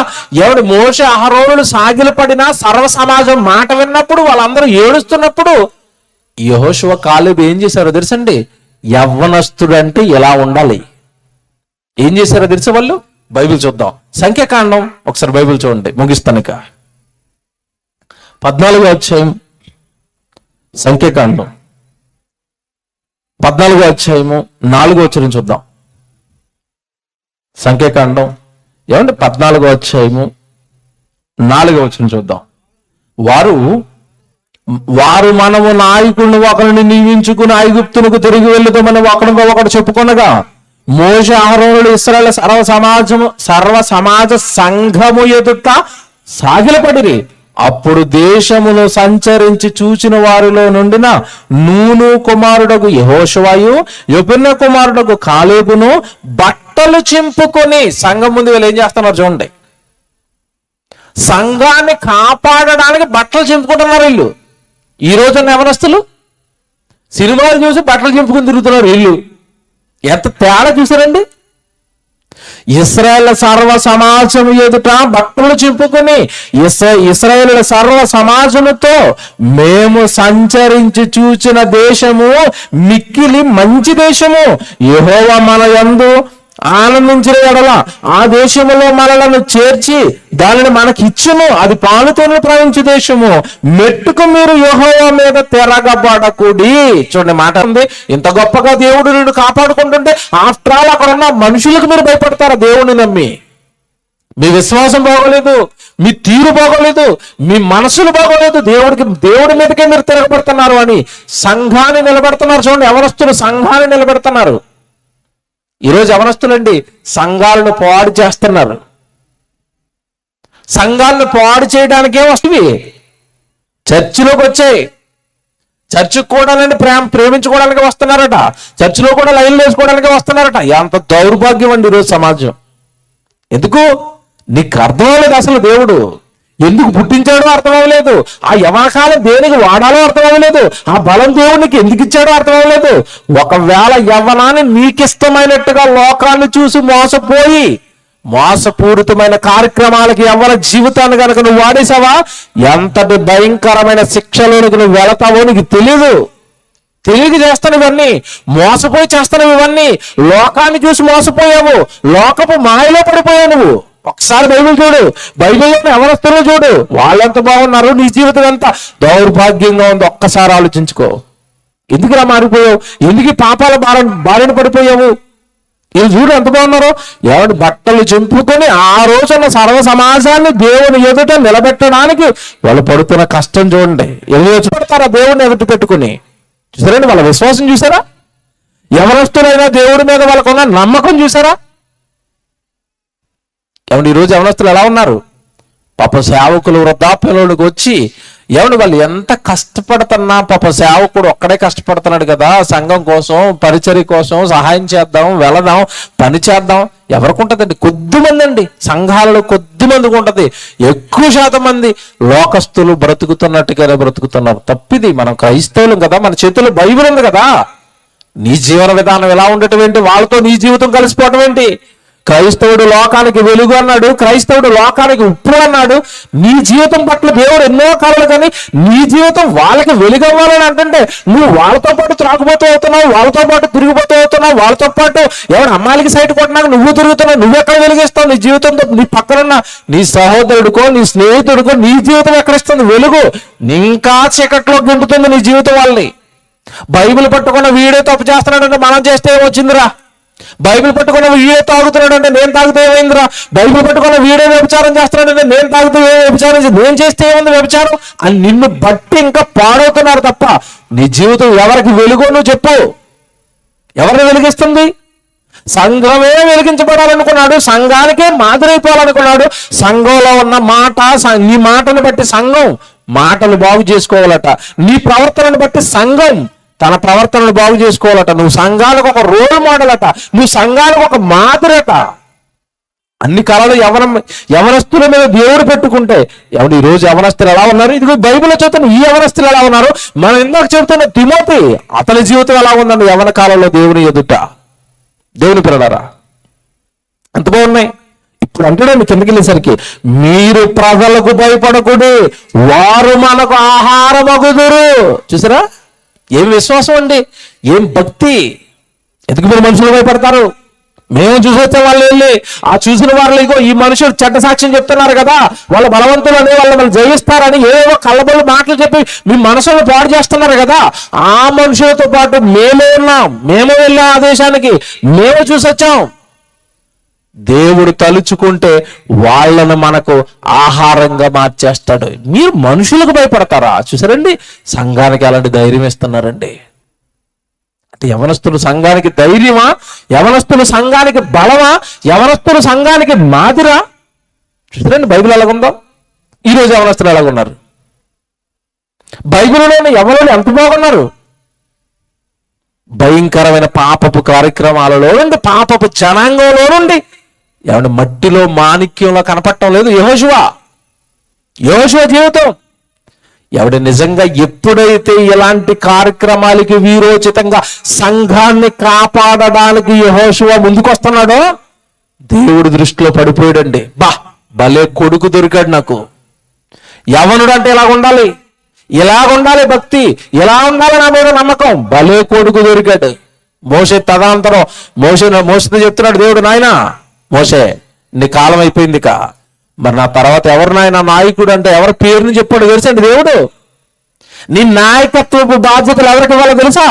మోషే అహరోనులు సాగిలపడినా సర్వ సమాజం మాట విన్నప్పుడు, వాళ్ళందరూ ఏడుస్తున్నప్పుడు యెహోషువ కాలేబు ఏం చేశారో తెలుసండి? యవ్వనస్తుడంటే ఎలా ఉండాలి, ఏం చేశారో తెలుసా వాళ్ళు? బైబిల్ చూద్దాం. సంఖ్యాకాండం ఒకసారి బైబిల్ చూడండి, ముగిస్తాను ఇక. 14వ అధ్యాయం సంఖ్యాకాండం 14వ అధ్యాయము 4వ వచనం చూద్దాం. సంఖ్యాకాండం 14వ అధ్యాయము 4వ వచనం చూద్దాం. వారు మనము నాయకుడిని ఒకరిని నియమించుకుని ఐగుప్తునకు తిరిగి వెళ్తామని ఒకడు చెప్పుకొనగా మోషే అహరోనులు ఇశ్రాయేలు సర్వ సమాజ సంఘము ఎదుట సాగిలపడిరి. అప్పుడు దేశమును సంచరించి చూచిన వారిలో నుండిన నూను కుమారుడకు యెహోషువయు యెఫున్నె కుమారుడకు కాలేబును బట్టలు చింపుకొని సంఘం ముందు వీళ్ళు ఏం చేస్తున్నారు చూడండి. సంఘాన్ని కాపాడడానికి బట్టలు చింపుకుంటున్నారు వీళ్ళు. ఈ రోజున్న యవనస్తులు సినిమాలు చూసి బట్టలు చింపుకుని తిరుగుతున్నారు వీళ్ళు. ఎంత తేడా చూసారండి. ఇశ్రాయేలు సర్వ సమాజము ఎదుట బట్టలు చింపుకొని ఇశ్రాయేలు సర్వ సమాజముతో మేము సంచరించి చూచిన దేశము మిక్కిలి మంచి దేశము, యెహోవా మన యందు ఆనందించిన ఎడల ఆ దేశములో మనలను చేర్చి దానిని మనకిచ్చును, అది పాలుతోనే ప్రవహించే దేశము. మెట్టుకు మీరు యెహోవా మీద తిరగబడకుడి. చూడండి మాట ఉంది. ఇంత గొప్పగా దేవుడు నిన్ను కాపాడుకుంటుంటే ఆఫ్టర్ ఆల్ అక్కడ ఉన్న మనుషులకు మీరు భయపడతారా? దేవుడిని నమ్మి మీ విశ్వాసం బాగోలేదు, మీ తీరు బాగోలేదు, మీ మనసులు బాగోలేదు, దేవుడి మీదకే మీరు తిరగబడుతున్నారు అని సంఘాన్ని నిలబెడుతున్నారు. చూడండి, యవనస్తులు సంఘాన్ని నిలబెడుతున్నారు. ఈరోజు యవనస్తులండి సంఘాలను పాడు చేస్తున్నారు. సంఘాలను పాడు చేయడానికే వస్తుంది. చర్చిలోకి వచ్చాయి, చర్చికి కూడా ప్రేమించుకోవడానికి వస్తున్నారట, చర్చిలో కూడా లైన్లు వేసుకోవడానికి వస్తున్నారట. ఎంత దౌర్భాగ్యం అండి ఈరోజు సమాజం. ఎందుకు నీకు అర్థం అవ్వలేదు. అసలు దేవుడు ఎందుకు పుట్టించాడో అర్థం అవ్వలేదు. ఆ యవనకాలం దేనికి వాడాలో అర్థం అవ్వలేదు. ఆ బలం దేవునికి ఎందుకు ఇచ్చాడో అర్థం అవ్వలేదు. ఒకవేళ యవ్వనాన్ని నీకిష్టమైనట్టుగా లోకాన్ని చూసి మోసపోయి మోసపూరితమైన కార్యక్రమాలకి యవ్వన జీవితాన్ని కనుక నువ్వు వాడేసావా, ఎంతటి భయంకరమైన శిక్షలోనికి నువ్వు వెళతావో నీకు తెలియక చేస్తాను ఇవన్నీ. మోసపోయి చేస్తాను ఇవన్నీ. లోకాన్ని చూసి మోసపోయావు, లోకపు మాయలో పడిపోయావు నువ్వు. ఒకసారి బైబిల్ చూడు, బైబిల్లోని యవనస్తులు చూడు, వాళ్ళెంత బాగున్నారు, నీ జీవితం ఎంత దౌర్భాగ్యంగా ఉంది. ఒక్కసారి ఆలోచించుకో. ఎందుకురా మారిపోయావు? ఎందుకు పాపాల బారిన పడిపోయావు? వీళ్ళు చూడు ఎంత బాగున్నారో. ఎవరి బట్టలు చింపుకొని ఆ రోజున సర్వ సమాజాన్ని దేవుని ఎదుట నిలబెట్టడానికి వాళ్ళు పడుతున్న కష్టం చూడండి. ఎవరు వచ్చి పెడతారా దేవుడిని ఎదుట పెట్టుకుని? చూసారండి వాళ్ళ విశ్వాసం చూసారా? యవనస్తులైనా దేవుడి మీద వాళ్ళకున్న నమ్మకం చూసారా? ఏమంటే ఈరోజు యవనస్తులు ఎలా ఉన్నారు? పాప సేవకులు వృద్ధాప్యంలోకి వచ్చి వాళ్ళు ఎంత కష్టపడుతున్నా, పాప సేవకుడు ఒక్కడే కష్టపడుతున్నాడు కదా, సంఘం కోసం, పరిచర్య కోసం, సహాయం చేద్దాం, వెళదాం, పని చేద్దాం. ఎవరికి ఉంటుందండి? కొద్దిమంది అండి. సంఘాలలో కొద్దిమందికి ఉంటుంది. ఎక్కువ శాతం మంది లోకస్తులు బ్రతుకుతున్నట్టుగానే బ్రతుకుతున్నారు. తప్పిది. మనం క్రైస్తవులం కదా, మన చేతుల్లో బైబిల్ ఉంది కదా. నీ జీవన విధానం ఎలా ఉండటం ఏంటి? వాళ్ళతో నీ జీవితం కలిసిపోవటం ఏంటి? క్రైస్తవుడు లోకానికి వెలుగు అన్నాడు, క్రైస్తవుడు లోకానికి ఉప్పు అన్నాడు. నీ జీవితం పట్ల దేవుడు ఎన్నో కాలాలు, కానీ నీ జీవితం వాళ్ళకి వెలుగు అవ్వాలని అంటే నువ్వు వాళ్ళతో పాటు త్రాగుబోతూ అవుతున్నావు, వాళ్ళతో పాటు తిరిగిపోతూ అవుతున్నావు, వాళ్ళతో పాటు ఎవరు అమ్మాయిలకి సైట్ కొట్టినాక నువ్వు తిరుగుతున్నావు. నువ్వెక్కడ వెలుగిస్తావు? నీ జీవితంతో నీ పక్కనున్న నీ సహోదరుడికో నీ స్నేహితుడికో నీ జీవితం ఎక్కడిస్తుంది వెలుగు? ఇంకా చీకట్లో గెంటుతుంది నీ జీవితం వాళ్ళని. బైబిల్ పట్టుకున్న వీడే తప్పు చేస్తున్నాడంటే మనం చేస్తే ఏమొచ్చిందిరా? బైబిల్ పట్టుకున్న వీడే తాగుతున్నాడు అంటే నేను తాగితే ఏమైందిరా? బైబిల్ పట్టుకున్న వీడే వ్యభిచారం చేస్తున్నాడంటే నేను తాగితే వ్యభిచారం, నేను చేస్తే ఏముంది వ్యభిచారం అని నిన్ను బట్టి ఇంకా పాడవుతున్నారు తప్ప నీ జీవితం ఎవరికి వెలుగో నువ్వు చెప్పు. ఎవరిని వెలిగిస్తుంది? సంఘమే వెలిగించబడాలనుకున్నాడు, సంఘానికే మాదిరైపోవాలనుకున్నాడు. సంఘంలో ఉన్న నీ మాటను బట్టి సంఘం మాటలు బాగు చేసుకోవాలట. నీ ప్రవర్తనను బట్టి సంఘం తన ప్రవర్తనను బాగు చేసుకోవాలట. నువ్వు సంఘాలకు ఒక రోల్ మోడల్ అట, నువ్వు సంఘాలకు ఒక మాదిరట. అన్ని కాలాలు యవనస్తుల మీద దేవుడు పెట్టుకుంటే ఈ రోజు యవనస్తులు ఎలా ఉన్నారు? ఇదిగో బైబిల్లో చెబుతున్న ఈ యవనస్తులు ఎలా ఉన్నారు? మనం ఇందాక చెబుతున్న తిమోతి, అతని జీవితం ఎలా ఉందండి యవన కాలంలో దేవుని ఎదుట? దేవుని పిల్లలారా ఎంత బాగున్నాయి. ఇప్పుడు అంటాడు కిందకి వెళ్ళేసరికి, మీరు ప్రజలకు భయపడకుడి, వారు మనకు ఆహారమగుదురు. చూసారా? ఏం విశ్వాసం అండి, ఏం భక్తి! ఎందుకు మీరు మనుషులు భయపడతారు? మేము చూసొచ్చే వాళ్ళు వెళ్ళి ఆ చూసిన వాళ్ళు ఇగో ఈ మనుషులు చెడ్డ సాక్ష్యం చెప్తున్నారు కదా, వాళ్ళు బలవంతులని, వాళ్ళు జయిస్తారని ఏవో కళ్ళబొల్లి మాటలు చెప్పి మీ మనసులను పాడు చేస్తున్నారు కదా, ఆ మనుషులతో పాటు మేము ఉన్నాం, మేము వెళ్ళాం ఆ దేశానికి, మేము చూసొచ్చాం. దేవుడు తలుచుకుంటే వాళ్ళను మనకు ఆహారంగా మార్చేస్తాడు. మీరు మనుషులకు భయపడతారా? చూసారండి, సంఘానికి అలాంటి ధైర్యం ఇస్తున్నారండి. అంటే యవనస్తులు సంఘానికి ధైర్యమా? యవనస్తులు సంఘానికి బలమా? యవనస్తులు సంఘానికి మాదిరా? చూసారండి బైబిల్ ఎలాగుందో. ఈరోజు యవనస్తులు ఎలాగున్నారు? బైబిల్లోని యవనులు ఎంత బాగున్నారు? భయంకరమైన పాపపు కార్యక్రమాలలో నుండి, పాపపు జనాంగంలో నుండి ఏమంటే మట్టిలో మాణిక్యంలో కనపడటం లేదు యెహోషువ జీవితం. ఎవడు నిజంగా ఎప్పుడైతే ఇలాంటి కార్యక్రమాలకి వీరోచితంగా సంఘాన్ని కాపాడడానికి యెహోషువ ముందుకొస్తున్నాడో దేవుడి దృష్టిలో పడిపోయాడండి. భలే కొడుకు దొరికాడు నాకు. యవనుడు అంటే ఇలాగుండాలి భక్తి, ఇలా ఉండాలి నా మీద నమ్మకం. భలే కొడుకు దొరికాడు. మోషే తదనంతరం మోషేతో చెప్తున్నాడు దేవుడు, నాయనా మోషే నీ కాలం అయిపోయింది, మరి నా తర్వాత ఎవరు నాయన నాయకుడు అంటే ఎవరి పేరుని చెప్పాడు తెలుసండి దేవుడు. నీ నాయకత్వపు బాధ్యతలు ఎవరికి ఇవ్వాలో తెలుసా?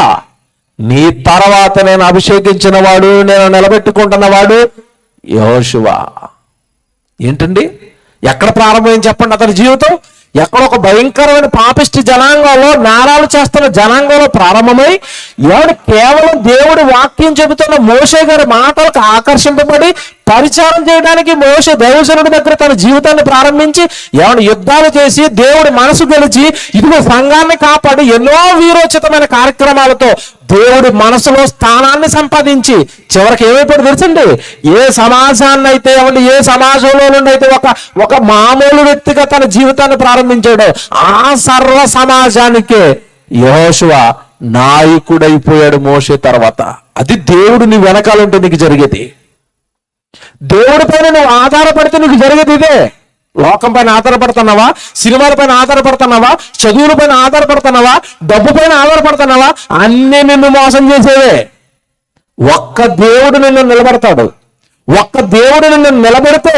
నీ తర్వాత నేను అభిషేకించిన వాడు, నేను నిలబెట్టుకుంటున్నవాడు యెహోషువ. ఏంటండి, ఎక్కడ ప్రారంభమైంది చెప్పండి అతని జీవితం? ఎక్కడ ఒక భయంకరమైన పాపిష్టి జనాంగంలో, నేరాలు చేస్తున్న జనాంగంలో ప్రారంభమై ఎవడు కేవలం దేవుడి వాక్యం చెబుతున్న మోషే గారి మాటలకు ఆకర్షింపబడి పరిచారం చేయడానికి మోషే దైవజనుడి దగ్గర తన జీవితాన్ని ప్రారంభించి ఎవడు యుద్ధాలు చేసి దేవుడి మనసు గెలిచి ఇదిగో సంఘాన్ని కాపాడి ఎన్నో వీరోచితమైన కార్యక్రమాలతో దేవుడి మనసులో స్థానాన్ని సంపాదించి చివరికి ఏమైపోయాడు తెలుసండి? ఏ సమాజాన్ని అయితే ఏ సమాజంలో నుండి అయితే ఒక మామూలు వ్యక్తిగా తన జీవితాన్ని ప్రారంభించాడో ఆ సర్వ సమాజానికే యెహోషువ నాయకుడైపోయాడు మోషే తర్వాత. అది దేవుడు నీ వెనకాలంటే నీకు జరిగేది. దేవుడి పైన నువ్వు ఆధారపడితే నీకు జరిగేది ఇదే. లోకం పైన ఆధారపడుతున్నావా? సినిమాల పైన ఆధారపడుతున్నావా? చదువుల పైన ఆధారపడుతున్నావా? డబ్బు పైన ఆధారపడుతున్నావా? అన్నీ నిన్ను మోసం చేసేవే. ఒక్క దేవుడు నిన్ను నిలబెడతాడు. ఒక్క దేవుడు నిన్ను నిలబెడితే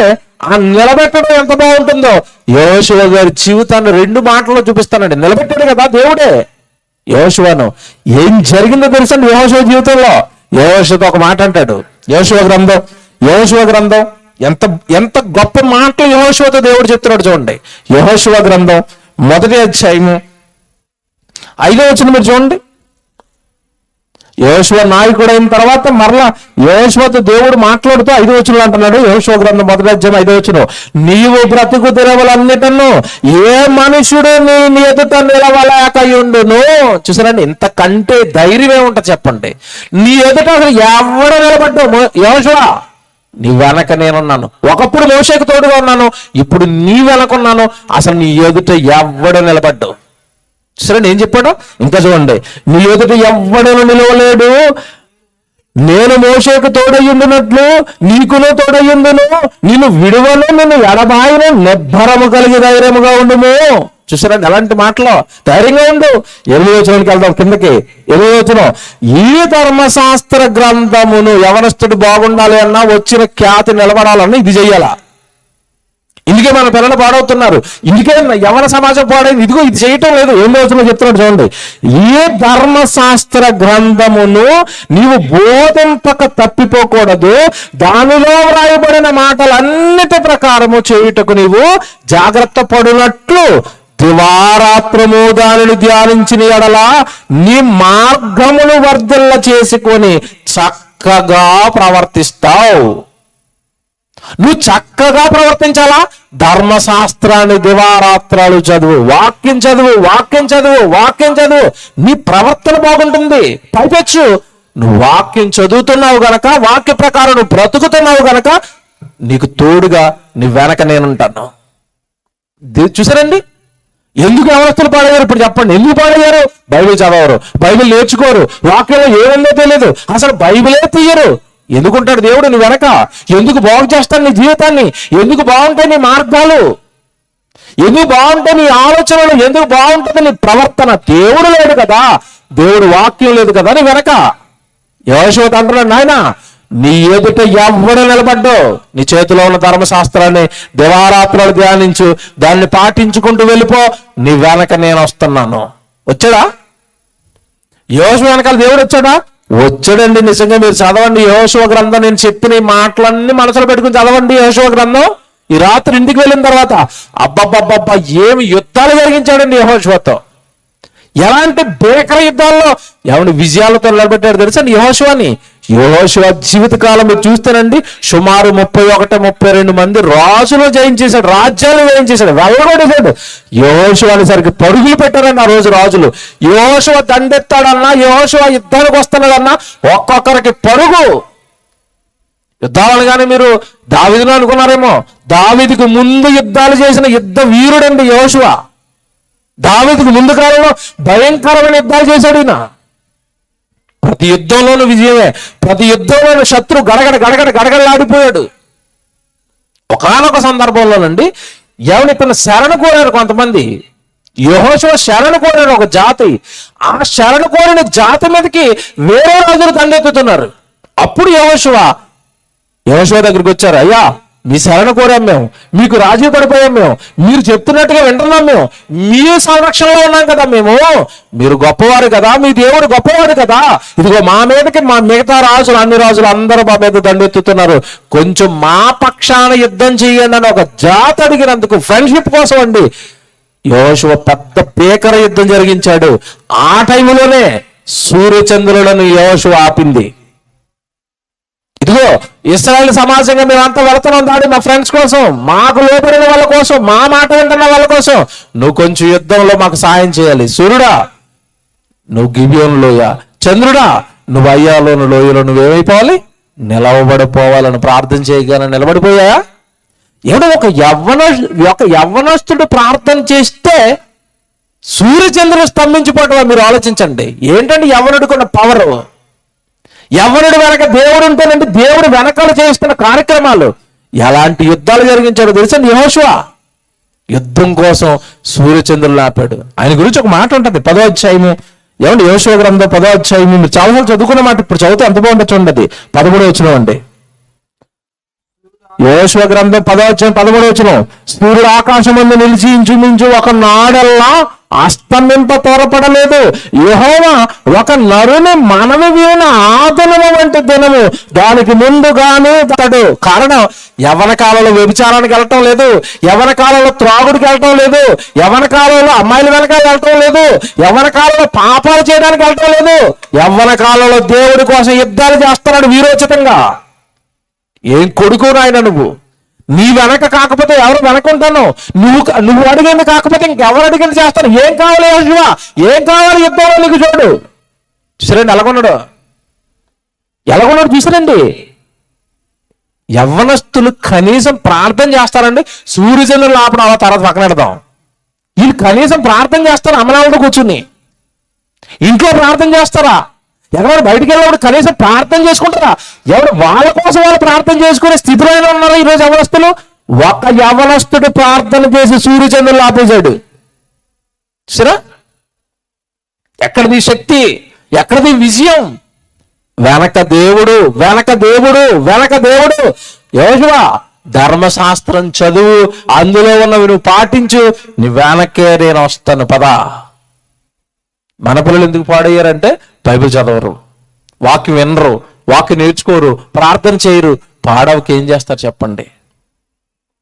ఆ నిలబెట్టడం ఎంత బాగుంటుందో యెహోషువ గారి జీవితాన్ని 2 మాటల్లో చూపిస్తానండి. నిలబెట్టాడు కదా దేవుడే యెహోషువను. ఏం జరిగిందో తెలుసండి యెహోషువ జీవితంలో? యెహోషువతో ఒక మాట అంటాడు. యెహోషువ గ్రంథం ఎంత గొప్ప మాటలు యెహోషువతో దేవుడు చెప్తున్నాడు చూడండి. యెహోషువ గ్రంథం 1వ అధ్యాయము 5వ వచనం మీరు చూడండి. యెహోషువ నాయకుడైన తర్వాత మరలా యెహోషువతో దేవుడు మాట్లాడుతూ 5వ వచనంలో అంటున్నాడు. యెహోషువ గ్రంథం 1వ అధ్యాయం 5వ వచనం, నీవు బ్రతుకు తెరవలన్నిటను ఏ మనుషుడు నీ ఎదుట నిలవలేకయుండును. చూసారండి, ఇంతకంటే ధైర్యం ఏముంటుంది చెప్పండి? నీ ఎదుట అసలు ఎవరు నిలబడ్డావు? యెహోషువ నీ వెనక నేనున్నాను. ఒకప్పుడు మోషేకు తోడుగా ఉన్నాను, ఇప్పుడు నీ వెనకున్నాను. అసలు నీ ఎదుట ఎవ్వడు నిలబడ్డావు. సరే ఏం చెప్పాడు ఇంకా చూడండి, నీ ఎదుట ఎవ్వడను నిలవలేడు, నేను మోషేకు తోడయ్యుండునట్లు నీకును తోడయ్యుండును, నిన్ను విడువను, నిన్ను ఎడబాయను, నిబ్బరము కలిగి ధైర్యముగా ఉండుము. చూసారండి ఎలాంటి మాటలో? ధైర్యంగా ఉండు. 8వ వచనానికి వెళ్దాం, కిందకి 8వ వచనం, ఈ ధర్మశాస్త్ర గ్రంథమును యవనస్తుడు బాగుండాలి అన్నా, వచ్చిన ఖ్యాతి నిలబడాలన్నా ఇది చెయ్యాలా? ఇందుకే మన పిల్లలు పాడవుతున్నారు, ఇందుకే యవన సమాజం పాడైంది. ఇదిగో ఇది చేయటం లేదు. 8వ వచనం చెప్తున్నాడు చూడండి, ఈ ధర్మశాస్త్ర గ్రంథమును నీవు బోధింపక తప్పిపోకూడదు, దానిలో వ్రాయబడిన మాటలన్నిటి ప్రకారము చేయుటకు నీవు జాగ్రత్త పడినట్లు దివారాత్రము దానిని ధ్యానించిన ఎడల నీ మార్గములు వర్ధిల్ల చేసుకొని చక్కగా ప్రవర్తిస్తావు. నువ్వు చక్కగా ప్రవర్తించాలా? ధర్మశాస్త్రాన్ని దివారాత్రాలు చదువు, వాక్యం చదువు. నీ ప్రవర్తన బాగుంటుంది. పైపెచ్చు నువ్వు వాక్యం చదువుతున్నావు గనక, వాక్య ప్రకారం నువ్వు బ్రతుకుతున్నావు గనక నీకు తోడుగా నీ వెనక నేనుంటాను. చూసారండి ఎందుకు యవనస్తులు పాడయ్యారు? ఇప్పుడు చెప్పండి, ఎందుకు పాడయ్యారు? బైబిల్ చదవరు, బైబిల్ నేర్చుకోరు, వాక్యంలో ఏముందో తెలియదు, అసలు బైబిలే తీయరు. ఎందుకుంటాడు దేవుడు నీ వెనక? ఎందుకు బాగు చేస్తాడు నీ జీవితాన్ని? ఎందుకు బాగుంటాయి నీ మార్గాలు? ఎందుకు బాగుంటాయి నీ ఆలోచనలు? ఎందుకు బాగుంటుంది నీ ప్రవర్తన? దేవుడు లేడు కదా, దేవుడు వాక్యం లేదు కదా నీ వెనక. యెహోషువతో అంటున్నాడు, నాయనా నీ ఎదుట ఎవ్వడు నిలబడ్డు. నీ చేతిలో ఉన్న ధర్మశాస్త్రాన్ని దివారాత్రాలు ధ్యానించు, దాన్ని పాటించుకుంటూ వెళ్ళిపో, నీ వెనక నేను వస్తున్నాను. వచ్చాడా? యెహోషువ వెనకాల దేవుడు వచ్చాడా? వచ్చాడండి. నిజంగా మీరు చదవండి యెహోషువ గ్రంథం. నేను చెప్పిన ఈ మాటలన్నీ మనసులో పెట్టుకుని చదవండి యెహోషువ గ్రంథం. ఈ రాత్రి ఇంటికి వెళ్ళిన తర్వాత అబ్బబ్బబ్బబ్బా ఏమి యుద్ధాలు జరిగించాడండి యెహోషువతో. ఎలాంటి భీకర యుద్ధాల్లో ఎవరి విజయాలతో నిలబెట్టాడు తెలుసా యెహోషువని. యెహోషువ జీవితకాలం మీరు చూస్తేనండి సుమారు 31-32 మంది రాజులు జయించేశాడు, రాజ్యాలు జయించేశాడు, వెళ్ళగొట్టేశాడు. యెహోషువ అనేసరికి పరుగులు పెట్టారండి ఆ రోజు రాజులు. యెహోషువ దండెత్తాడన్నా, యెహోషువ యుద్ధానికి వస్తున్నాడన్నా ఒక్కొక్కరికి పరుగు. యుద్ధాలు కానీ మీరు దావీదును అనుకున్నారేమో, దావీదుకు ముందు యుద్ధాలు చేసిన యుద్ధ వీరుడండి యెహోషువ. దావీదుకు ముందు కాలంలో భయంకరమైన యుద్ధాలు చేశాడు ఈయన. ప్రతి యుద్ధంలోనూ విజయమే, ప్రతి యుద్ధంలోనూ శత్రు గడగడలాడిపోయాడు. ఒకానొక సందర్భంలోనండి ఎవరిని ఇతను శరణు కోరారు కొంతమంది. యెహోషువ శరణు కోరారు ఒక జాతి. ఆ శరణు కోరిన జాతి మీదకి వేరే రాజులు దండెత్తుతున్నారు. అప్పుడు యెహోషువ దగ్గరికి వచ్చారు. అయ్యా, మీ శరణ కోరాం మేము, మీకు రాజీ పడిపోయాం మేము, మీరు చెప్తున్నట్టుగా వింటున్నాం మేము, మీ సంరక్షణలో ఉన్నాం కదా మేము, మీరు గొప్పవారు కదా, మీ దేవుడు గొప్పవాడు కదా, ఇదిగో మా మీదకి మా మిగతా రాజులు, అన్ని రాజులు అందరూ మా మీద దండెత్తుతున్నారు, కొంచెం మా పక్షాన యుద్ధం చేయండి అని ఒక జాతి అడిగినందుకు ఫ్రెండ్షిప్ కోసం అండి యెహోషువ పెద్ద భీకర యుద్ధం జరిగించాడు. ఆ టైంలోనే సూర్యచంద్రులను యెహోషువ ఆపింది. ఇదిగో ఇశ్రాయేలు సమాజంగా మేమంతా వెళుతున్నాం దాడి మా ఫ్రెండ్స్ కోసం, మాకు లోపడిన వాళ్ళ కోసం, మా మాట వింటున్న వాళ్ళ కోసం నువ్వు కొంచెం యుద్ధంలో మాకు సాయం చేయాలి. సూర్యుడా నువ్వు గిబియోను లోయ, చంద్రుడా నువ్వు అయ్యాలోను లోయలో నువ్వేమైపోవాలి, నిలవబడిపోవాలని ప్రార్థన చేయగానే నిలబడిపోయా. ఏదో ఒక యవ్వనస్తుడు ప్రార్థన చేస్తే సూర్యచంద్రుడు స్తంభించిపోవటం మీరు ఆలోచించండి. ఏంటంటే యవ్వనుడికున్న పవర్. యవ్వనుడు వెనక దేవుడు ఉంటేనంటే దేవుడు వెనకాల చేస్తున్న కార్యక్రమాలు. ఎలాంటి యుద్ధాలు జరిగించాడో తెలుసా యెహోషువ. యుద్ధం కోసం సూర్యచంద్రులు ఆపాడు. ఆయన గురించి ఒక మాట ఉంటుంది 10వ అధ్యాయము. ఏమండి యెహోషువ గ్రంథం 10వ అధ్యాయం మీరు చాలాసార్లు చదువుకున్న మాట, ఇప్పుడు చదివితే ఎంత బాగుంటుంది చూడండి. 13వ వచనం అండి. యెహోషువ గ్రంథం 10వ అధ్యాయం 13వ వచనం. సూర్యుడు ఆకాశం ముందు నిలిచి ఇంచుమించు ఒక నాడల్లా అస్తమింప త్వరపడలేదు. యెహోవా ఒక నరుని మనవి వీణ ఆదనము వంటి దినము దానికి ముందుగానే తడు. కారణం యవ్వన కాలంలో వ్యభిచారానికి వెళ్ళటం లేదు, యవ్వన కాలంలో త్రాగుడికి వెళ్ళటం లేదు, యవ్వన కాలంలో అమ్మాయిల వెనకాల వెళ్ళటం లేదు, యవ్వన కాలంలో పాపాలు చేయడానికి వెళ్ళటం లేదు. యవ్వన కాలంలో దేవుడి కోసం యుద్ధాలు చేస్తున్నాడు వీరోచితంగా. ఏం కొడుకు నాయన నువ్వు, నీ వెనక కాకపోతే ఎవరు వెనకుంటాను, నువ్వు అడిగింది కాకపోతే ఇంకెవరు అడిగింది చేస్తాను. ఏం కావాలి యెహోషువ, ఏం కావాలి యుద్ధంలో నీకు చూడు. చూసారండి ఎలాగొన్నాడు చూసారండి. యవ్వనస్తులు కనీసం ప్రార్థన చేస్తారండి. సూర్యచంద్రులు ఆపడం అలా తర్వాత పక్కన పెడదాం. వీళ్ళు కనీసం ప్రార్థన చేస్తారు. అమలావుడు కూర్చుని ఇంట్లో ప్రార్థన చేస్తారా? ఎవరు బయటికి వెళ్ళినప్పుడు కనీసం ప్రార్థన చేసుకుంటారా? ఎవరు వాళ్ళ కోసం వాళ్ళు ప్రార్థన చేసుకునే స్థితిలో ఉన్నారా ఈరోజు యవనస్తులు? ఒక యవనస్తుడు ప్రార్థన చేసి సూర్యచంద్రులు ఆపేశాడు. సరే, ఎక్కడిది శక్తి, ఎక్కడిది విజయం? వెనక దేవుడు. యెహోషువ ధర్మశాస్త్రం చదువు, అందులో ఉన్నవి నువ్వు పాటించు, నీ వెనకే నేను వస్తాను పదా. మన పిల్లలు ఎందుకు పాడయ్యారంటే బైబిల్ చదవరు, వాక్యం వినరు, వాక్యం నేర్చుకోరు, ప్రార్థన చేయరు. పాడవకి ఏం చేస్తారు చెప్పండి?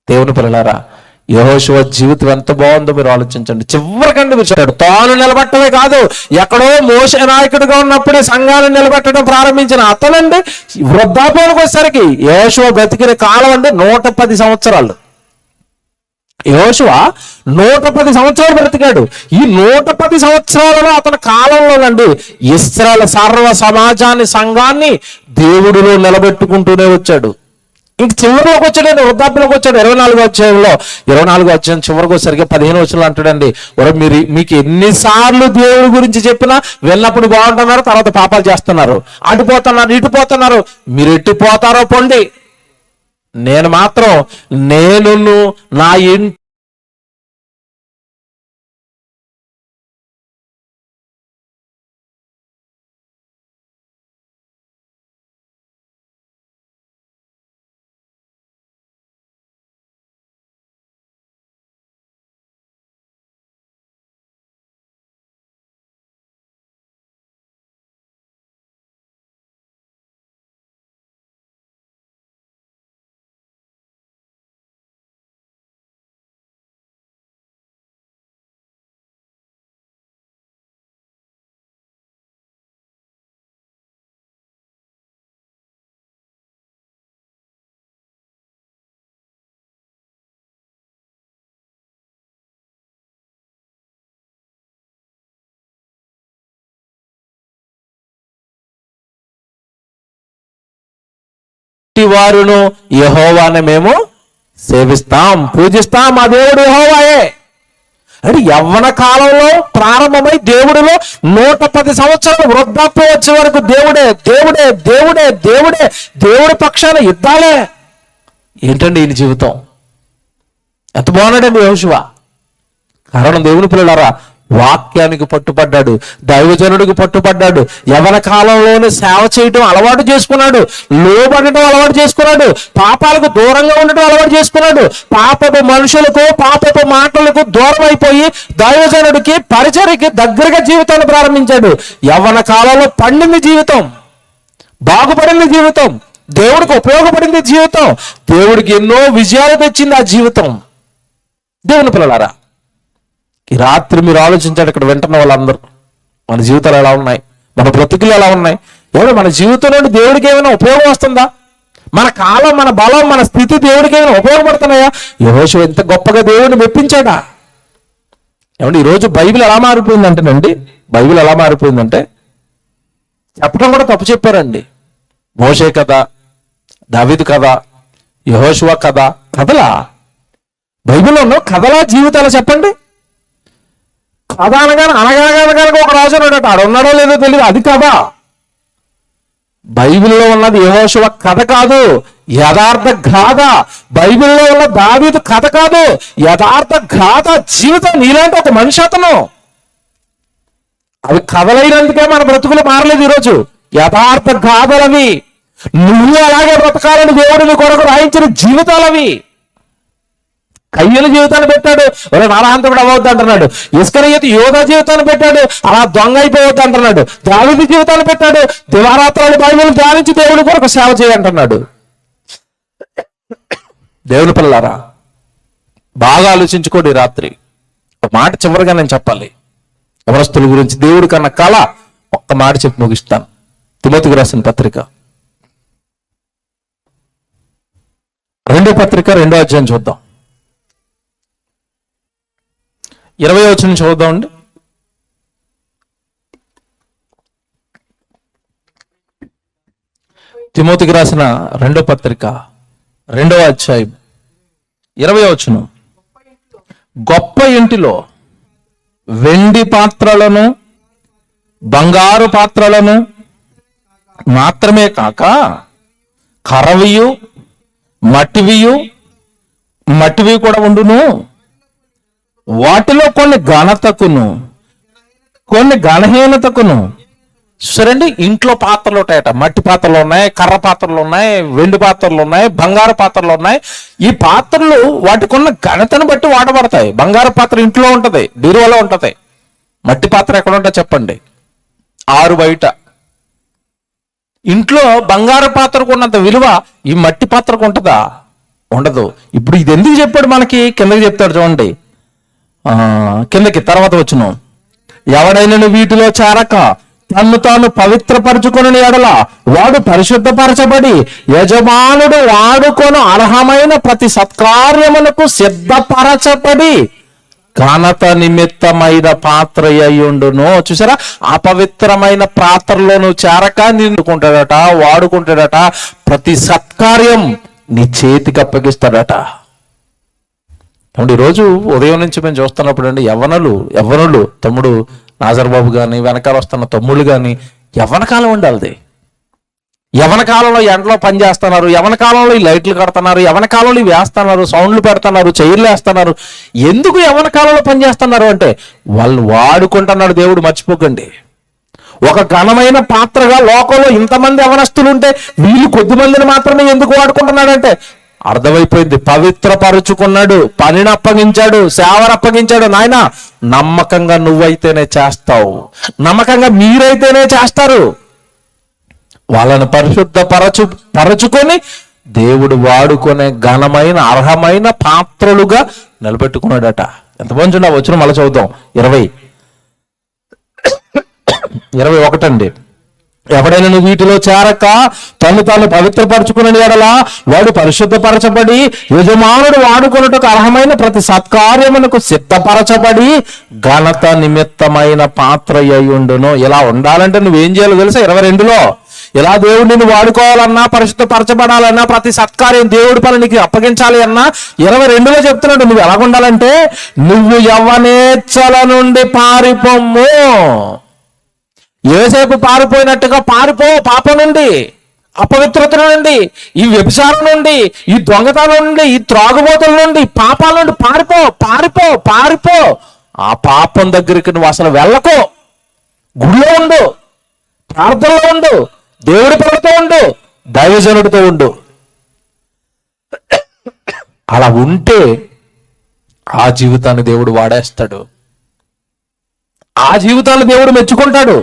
దేవుని పిల్లలారా, యెహోషువ జీవితం ఎంత బాగుందో మీరు ఆలోచించండి. చివరికండి మీరు చెప్పాడు తాను నిలబెట్టమే కాదు, ఎక్కడో మోషే నాయకుడిగా ఉన్నప్పుడే సంఘాలను నిలబెట్టడం ప్రారంభించిన అతనండి వృద్ధాప్యానికి వచ్చేసరికి యెహోషువ బ్రతికిన కాలం అండి 110 సంవత్సరాలు. యెహోషువ 110 సంవత్సరాలు బ్రతికాడు. ఈ 110 సంవత్సరాలలో అతని కాలంలోనండి ఇశ్రాయేలు సర్వ సమాజాన్ని, సంఘాన్ని దేవుడిలో నిలబెట్టుకుంటూనే వచ్చాడు. ఇంక చివరిలోకి వచ్చాడండి, వృద్ధాప్యంలోకి వచ్చాడు. 24వ అధ్యాయం చివరికి వచ్చేసరికి 15వ వచనంలో అంటాడండి, మీకు ఎన్నిసార్లు దేవుడి గురించి చెప్పినా విన్నప్పుడు బాగుంటున్నారు, తర్వాత పాపాలు చేస్తున్నారు, అటుపోతున్నారు ఇటుపోతున్నారు. మీరు ఎట్టిపోతారో పొండి, నేను మాత్రం నా ఇంటి వారును యెహోవానే మేము సేవిస్తాం, పూజిస్తాం. మా దేవుడు యెహోవాయే. అంటే యవ్వన కాలంలో ప్రారంభమై దేవుడిలో 110 సంవత్సరాలు వృద్ధాప్యం వచ్చే వరకు దేవుడే దేవుడే దేవుడే దేవుడే, దేవుడి పక్షాన యుద్ధాలే. ఏంటండి ఈయన జీవితం? ఎంత బాగున్నాడండి యెహోషువ. కారణం దేవుని పిల్లలారా, వాక్యానికి పట్టుపడ్డాడు, దైవజనుడికి పట్టుపడ్డాడు, యవ్వన కాలంలోనే సేవ చేయటం అలవాటు చేసుకున్నాడు, లోబడటం అలవాటు చేసుకున్నాడు, పాపాలకు దూరంగా ఉండటం అలవాటు చేసుకున్నాడు, పాపపు మనుషులకు పాపపు మాటలకు దూరం అయిపోయి దైవజనుడికి పరిచర్యకి దగ్గరగా జీవితాన్ని ప్రారంభించాడు. యవ్వన కాలంలో పండింది జీవితం, బాగుపడింది జీవితం, దేవుడికి ఉపయోగపడింది జీవితం, దేవుడికి ఎన్నో విజయాలు తెచ్చింది ఆ జీవితం. దేవుని పిల్లలారా, ఈ రాత్రి మీరు ఆలోచించండి, ఇక్కడ వింటున్న వాళ్ళందరూ మన జీవితాలు ఎలా ఉన్నాయి, మన బ్రతుకులు ఎలా ఉన్నాయి, ఎవరు మన జీవితం నుండి దేవుడికి ఏమైనా ఉపయోగం వస్తుందా? మన కాలం, మన బలం, మన స్థితి దేవుడికి ఏమైనా ఉపయోగపడుతున్నాయా? యెహోషువ ఎంత గొప్పగా దేవుడిని మెప్పించాడా? ఏమంటే ఈరోజు బైబిల్ ఎలా మారిపోయిందంటేనండి, బైబిల్ ఎలా మారిపోయిందంటే చెప్పడం కూడా తప్పు చెప్పారండి. మోషే కథ, దావీదు కథ, యెహోషువ కథ, కథలా? బైబిల్లో ఉన్న కథలా జీవితాలు చెప్పండి. కథ అనగానే ఒక రాజు ఉన్నాడట, ఆడున్నాడో లేదో తెలియదు, అది కథ. బైబిల్లో ఉన్నది యెహోషువ కథ కాదు, యథార్థ గాథ. బైబిల్లో ఉన్న దావీదు కథ కాదు, యథార్థ గాథ జీవితం. నీలాంటి ఒక మనిషి అతను. అవి కథలైనందుకే మన బ్రతుకులు మారలేదు ఈరోజు, యథార్థ గాథలవి. నువ్వు అలాగే బ్రతకాలని దేవుడిని కొరకు రాయించిన జీవితాలవి. కయ్యూల జీవితాన్ని పెట్టాడు, నరహంతకుడు అవ్వద్దు అంటున్నాడు. ఇస్కరియోతు యోధా జీవితాన్ని పెట్టాడు, అలా దొంగ అయిపోవద్దు అంటున్నాడు. దావీదు జీవితాన్ని పెట్టాడు, దివారాత్రాలు బైబిల్ ధ్యానించి దేవుడి కొరకు సేవ చేయంటున్నాడు. దేవుని పిల్లలారా, బాగా ఆలోచించుకోండి. రాత్రి ఒక మాట చివరిగా నేను చెప్పాలి. యవనస్తుల గురించి దేవుడి కన్నా కళ ఒక్క మాట చెప్పి ముగిస్తాను. తిమోతికి రాసిన పత్రిక 2వ పత్రిక 2వ అధ్యాయం చూద్దాం. 20వ వచనం చదువుదామండి. తిమోతికి రాసిన 2వ పత్రిక 2వ అధ్యాయం 20వ వచనం. గొప్ప ఇంటిలో వెండి పాత్రలను బంగారు పాత్రలను మాత్రమే కాక కర్రవియు మట్టివి కూడా ఉండును. వాటిలో కొన్ని ఘనతకును కొన్ని ఘనహీనతకును. సరేండి, ఇంట్లో పాత్రలు ఉంటాయట. మట్టి పాత్రలు ఉన్నాయి, కర్ర పాత్రలు ఉన్నాయి, వెండి పాత్రలు ఉన్నాయి, బంగారు పాత్రలు ఉన్నాయి. ఈ పాత్రలు వాటికి ఉన్న ఘనతను బట్టి వాడబడతాయి. బంగారు పాత్ర ఇంట్లో ఉంటది, బీరువాలో ఉంటది. మట్టి పాత్ర ఎక్కడ ఉంటా చెప్పండి? ఆరు బయట. ఇంట్లో బంగారు పాత్రకు ఉన్నంత విలువ ఈ మట్టి పాత్రకు ఉంటుందా? ఉండదు. ఇప్పుడు ఇది ఎందుకు చెప్పాడు మనకి? కిందకి చెప్తాడు చూడండి, కిందకి తర్వాత వచ్చును. ఎవడైనా వీటిలో చేరక తన్ను తాను పవిత్రపరచుకుని ఎడల వాడు పరిశుద్ధపరచబడి యజమానుడు వాడుకొను అర్హమైన ప్రతి సత్కార్యములకు సిద్ధపరచబడి ఘనత నిమిత్తమైన పాత్ర అయ్యుండును. చూసారా, అపవిత్రమైన పాత్రలో నువ్వు చేరక నిండుకుంటాడట, వాడుకుంటాడట. ప్రతి సత్కార్యం నీ చేతికి అప్పగిస్తాడట. ఈరోజు ఉదయం నుంచి మేము చూస్తున్నప్పుడు అండి, యవ్వనులు తమ్ముడు నాజర్బాబు కానీ, వెనకాల వస్తున్న తమ్ముళ్ళు కానీ, యవ్వన కాలం ఉండాలి. యవ్వన కాలంలో ఎండలో పని చేస్తున్నారు, యవ్వన కాలంలో ఈ లైట్లు కడుతున్నారు, యవ్వన కాలంలో ఇవి వేస్తున్నారు, సౌండ్లు పెడుతున్నారు, చైర్లు వేస్తున్నారు. ఎందుకు యవ్వన కాలంలో పని చేస్తున్నారు అంటే వాళ్ళు వాడుకుంటున్నాడు దేవుడు. మర్చిపోకండి. ఒక ఘనమైన పాత్రగా లోకంలో ఇంతమంది యవనస్తులు ఉంటే వీళ్ళు కొద్ది మందిని మాత్రమే ఎందుకు వాడుకుంటున్నాడంటే అర్థమైపోయింది. పవిత్రపరుచుకున్నాడు, పనిని అప్పగించాడు, సేవను అప్పగించాడు. నాయన, నమ్మకంగా నువ్వైతేనే చేస్తావు, నమ్మకంగా మీరైతేనే చేస్తారు. వాళ్ళని పరచుకొని దేవుడు వాడుకునే ఘనమైన అర్హమైన పాత్రలుగా నిలబెట్టుకున్నాడట. ఎంత మంచి వచ్చిన మళ్ళీ చదువుతాం. 21 అండి. ఎవడైనా నువ్వు వీటిలో చేరక తను తాను పవిత్రపరచుకునే ఎడలా వాడు పరిశుద్ధపరచబడి యజమానుడు వాడుకొనుటకు అర్హమైన ప్రతి సత్కార్యమునకు సిద్ధపరచబడి ఘనత నిమిత్తమైన పాత్ర అయ్యుండును. ఇలా ఉండాలంటే నువ్వేం చేయాలో తెలుసా? 22లో ఇలా దేవుడు నిన్ను వాడుకోవాలన్నా, పరిశుద్ధపరచబడాలన్నా, ప్రతి సత్కార్యం దేవుడి పని నీకు అప్పగించాలి అన్నా 22లో చెప్తున్నాడు, నువ్వు ఎలాగుండాలంటే నువ్వు యవ్వనేచ్ఛల నుండి పారిపోమ్ము. యోసేపు పారిపోయినట్టుగా పారిపో, పాపం నుండి, అపవిత్రత నుండి, ఈ వ్యభిచారం నుండి, ఈ దొంగతనం నుండి, ఈ త్రాగుబోతుల నుండి, పాపాల నుండి పారిపో పారిపో పారిపో. ఆ పాపం దగ్గరికి నువ్వు అసలు వెళ్ళకో. గుడిలో ఉండు, ప్రార్థనలో ఉండు, దేవుడి పనితో ఉండు, దైవజనుడితో ఉండు. అలా ఉంటే ఆ జీవితాన్ని దేవుడు వాడేస్తాడు. ఆ జీవితాన్ని దేవుడు మెచ్చుకుంటాడు.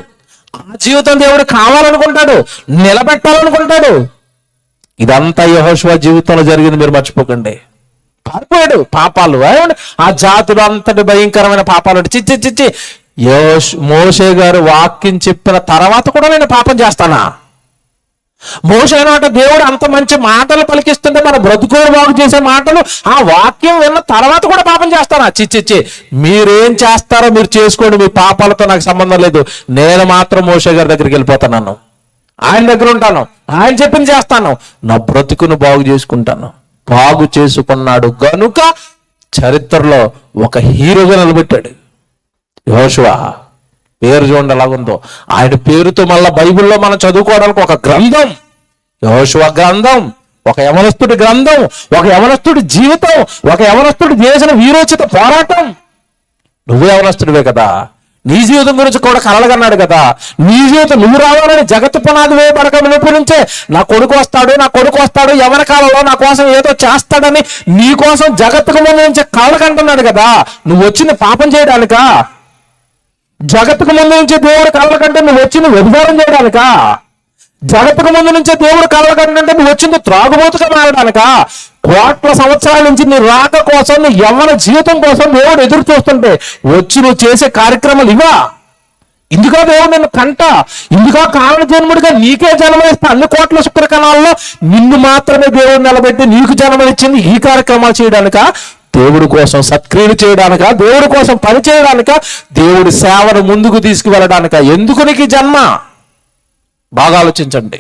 ఆ జీవితం దేవుడు కావాలనుకుంటాడు, నిలబెట్టాలనుకుంటాడు. ఇదంతా యెహోషువ జీవితంలో జరిగింది, మీరు మర్చిపోకండి. పారిపోయాడు పాపాలు. ఆ జాతులు అంతటి భయంకరమైన పాపాలు. చిచ్చి చిచ్చి, మోషే గారు వాక్యం చెప్పిన తర్వాత కూడా నేను పాపం చేస్తానా? మోషే అన్నమాట దేవుడు అంత మంచి మాటలు పలికిస్తుంటే, మన బ్రతుకులు బాగు చేసే మాటలు, ఆ వాక్యం విన్న తర్వాత కూడా పాపం చేస్తానా? చిచ్చి, మీరేం చేస్తారో మీరు చేసుకోండి, మీ పాపాలతో నాకు సంబంధం లేదు. నేను మాత్రం మోషే గారి దగ్గరికి వెళ్ళిపోతాను, ఆయన దగ్గర ఉంటాను, ఆయన చెప్పింది చేస్తాను, నా బ్రతుకును బాగు చేసుకుంటాను. బాగు చేసుకున్నాడు గనుక చరిత్రలో ఒక హీరోగా నిలబెట్టాడు. యెహోషువ పేరు చూడండి ఎలాగుందో. ఆయన పేరుతో మళ్ళా బైబిల్లో మనం చదువుకోవడానికి ఒక గ్రంథం, యెహోషువ గ్రంథం, ఒక యవనస్తుడి గ్రంథం, ఒక యవనస్తుడి జీవితం, ఒక యవనస్తుడి చేసిన వీరోచిత పోరాటం. నువ్వు యవనస్తుడివే కదా, నీ జీవితం గురించి కూడా కలలుగన్నాడు కదా. నీ జీవితం నువ్వు రావాలని జగత్తు పునాది వేయబడక మునుపు నుంచే నా కొడుకు వస్తాడు, యవన కాలంలో నా కోసం ఏదో చేస్తాడని నీ కోసం జగత్తుకు ముందు నుంచే కలలుకంటున్నాడు కదా. నువ్వు వచ్చింది పాపం చేయడానికా? జగత్తుకు ముందు నుంచి దేవుడు కళ్ళ కంటే నువ్వు వచ్చింది వ్యభిచారం చేయడానికా? జగత్తుకు ముందు నుంచే దేవుడు కళ్ళ కంటే నువ్వు వచ్చింది త్రాగుబోతుగా మారడానికా? కోట్ల సంవత్సరాల నుంచి నీ రాక కోసం, నీ యవ్వన జీవితం కోసం దేవుడు ఎదురు చూస్తుంటే వచ్చి నువ్వు చేసే కార్యక్రమాలు ఇవా? ఇందుకా దేవుడు నిన్ను కంట, ఇందుకా కారణ జన్ముడిగా నీకే జన్మనిస్తే అన్ని కోట్ల శుక్రకణాల్లో నిన్ను మాత్రమే దేవుడు నిలబెట్టి నీకు జన్మనిచ్చింది ఈ కార్యక్రమాలు చేయడానిక? దేవుడి కోసం సత్క్రియలు చేయడానిక? దేవుడి కోసం పని చేయడానిక? దేవుడి సేవను ముందుకు తీసుకువెళ్ళడానిక? ఎందుకు నీకు జన్మ? బాగా ఆలోచించండి.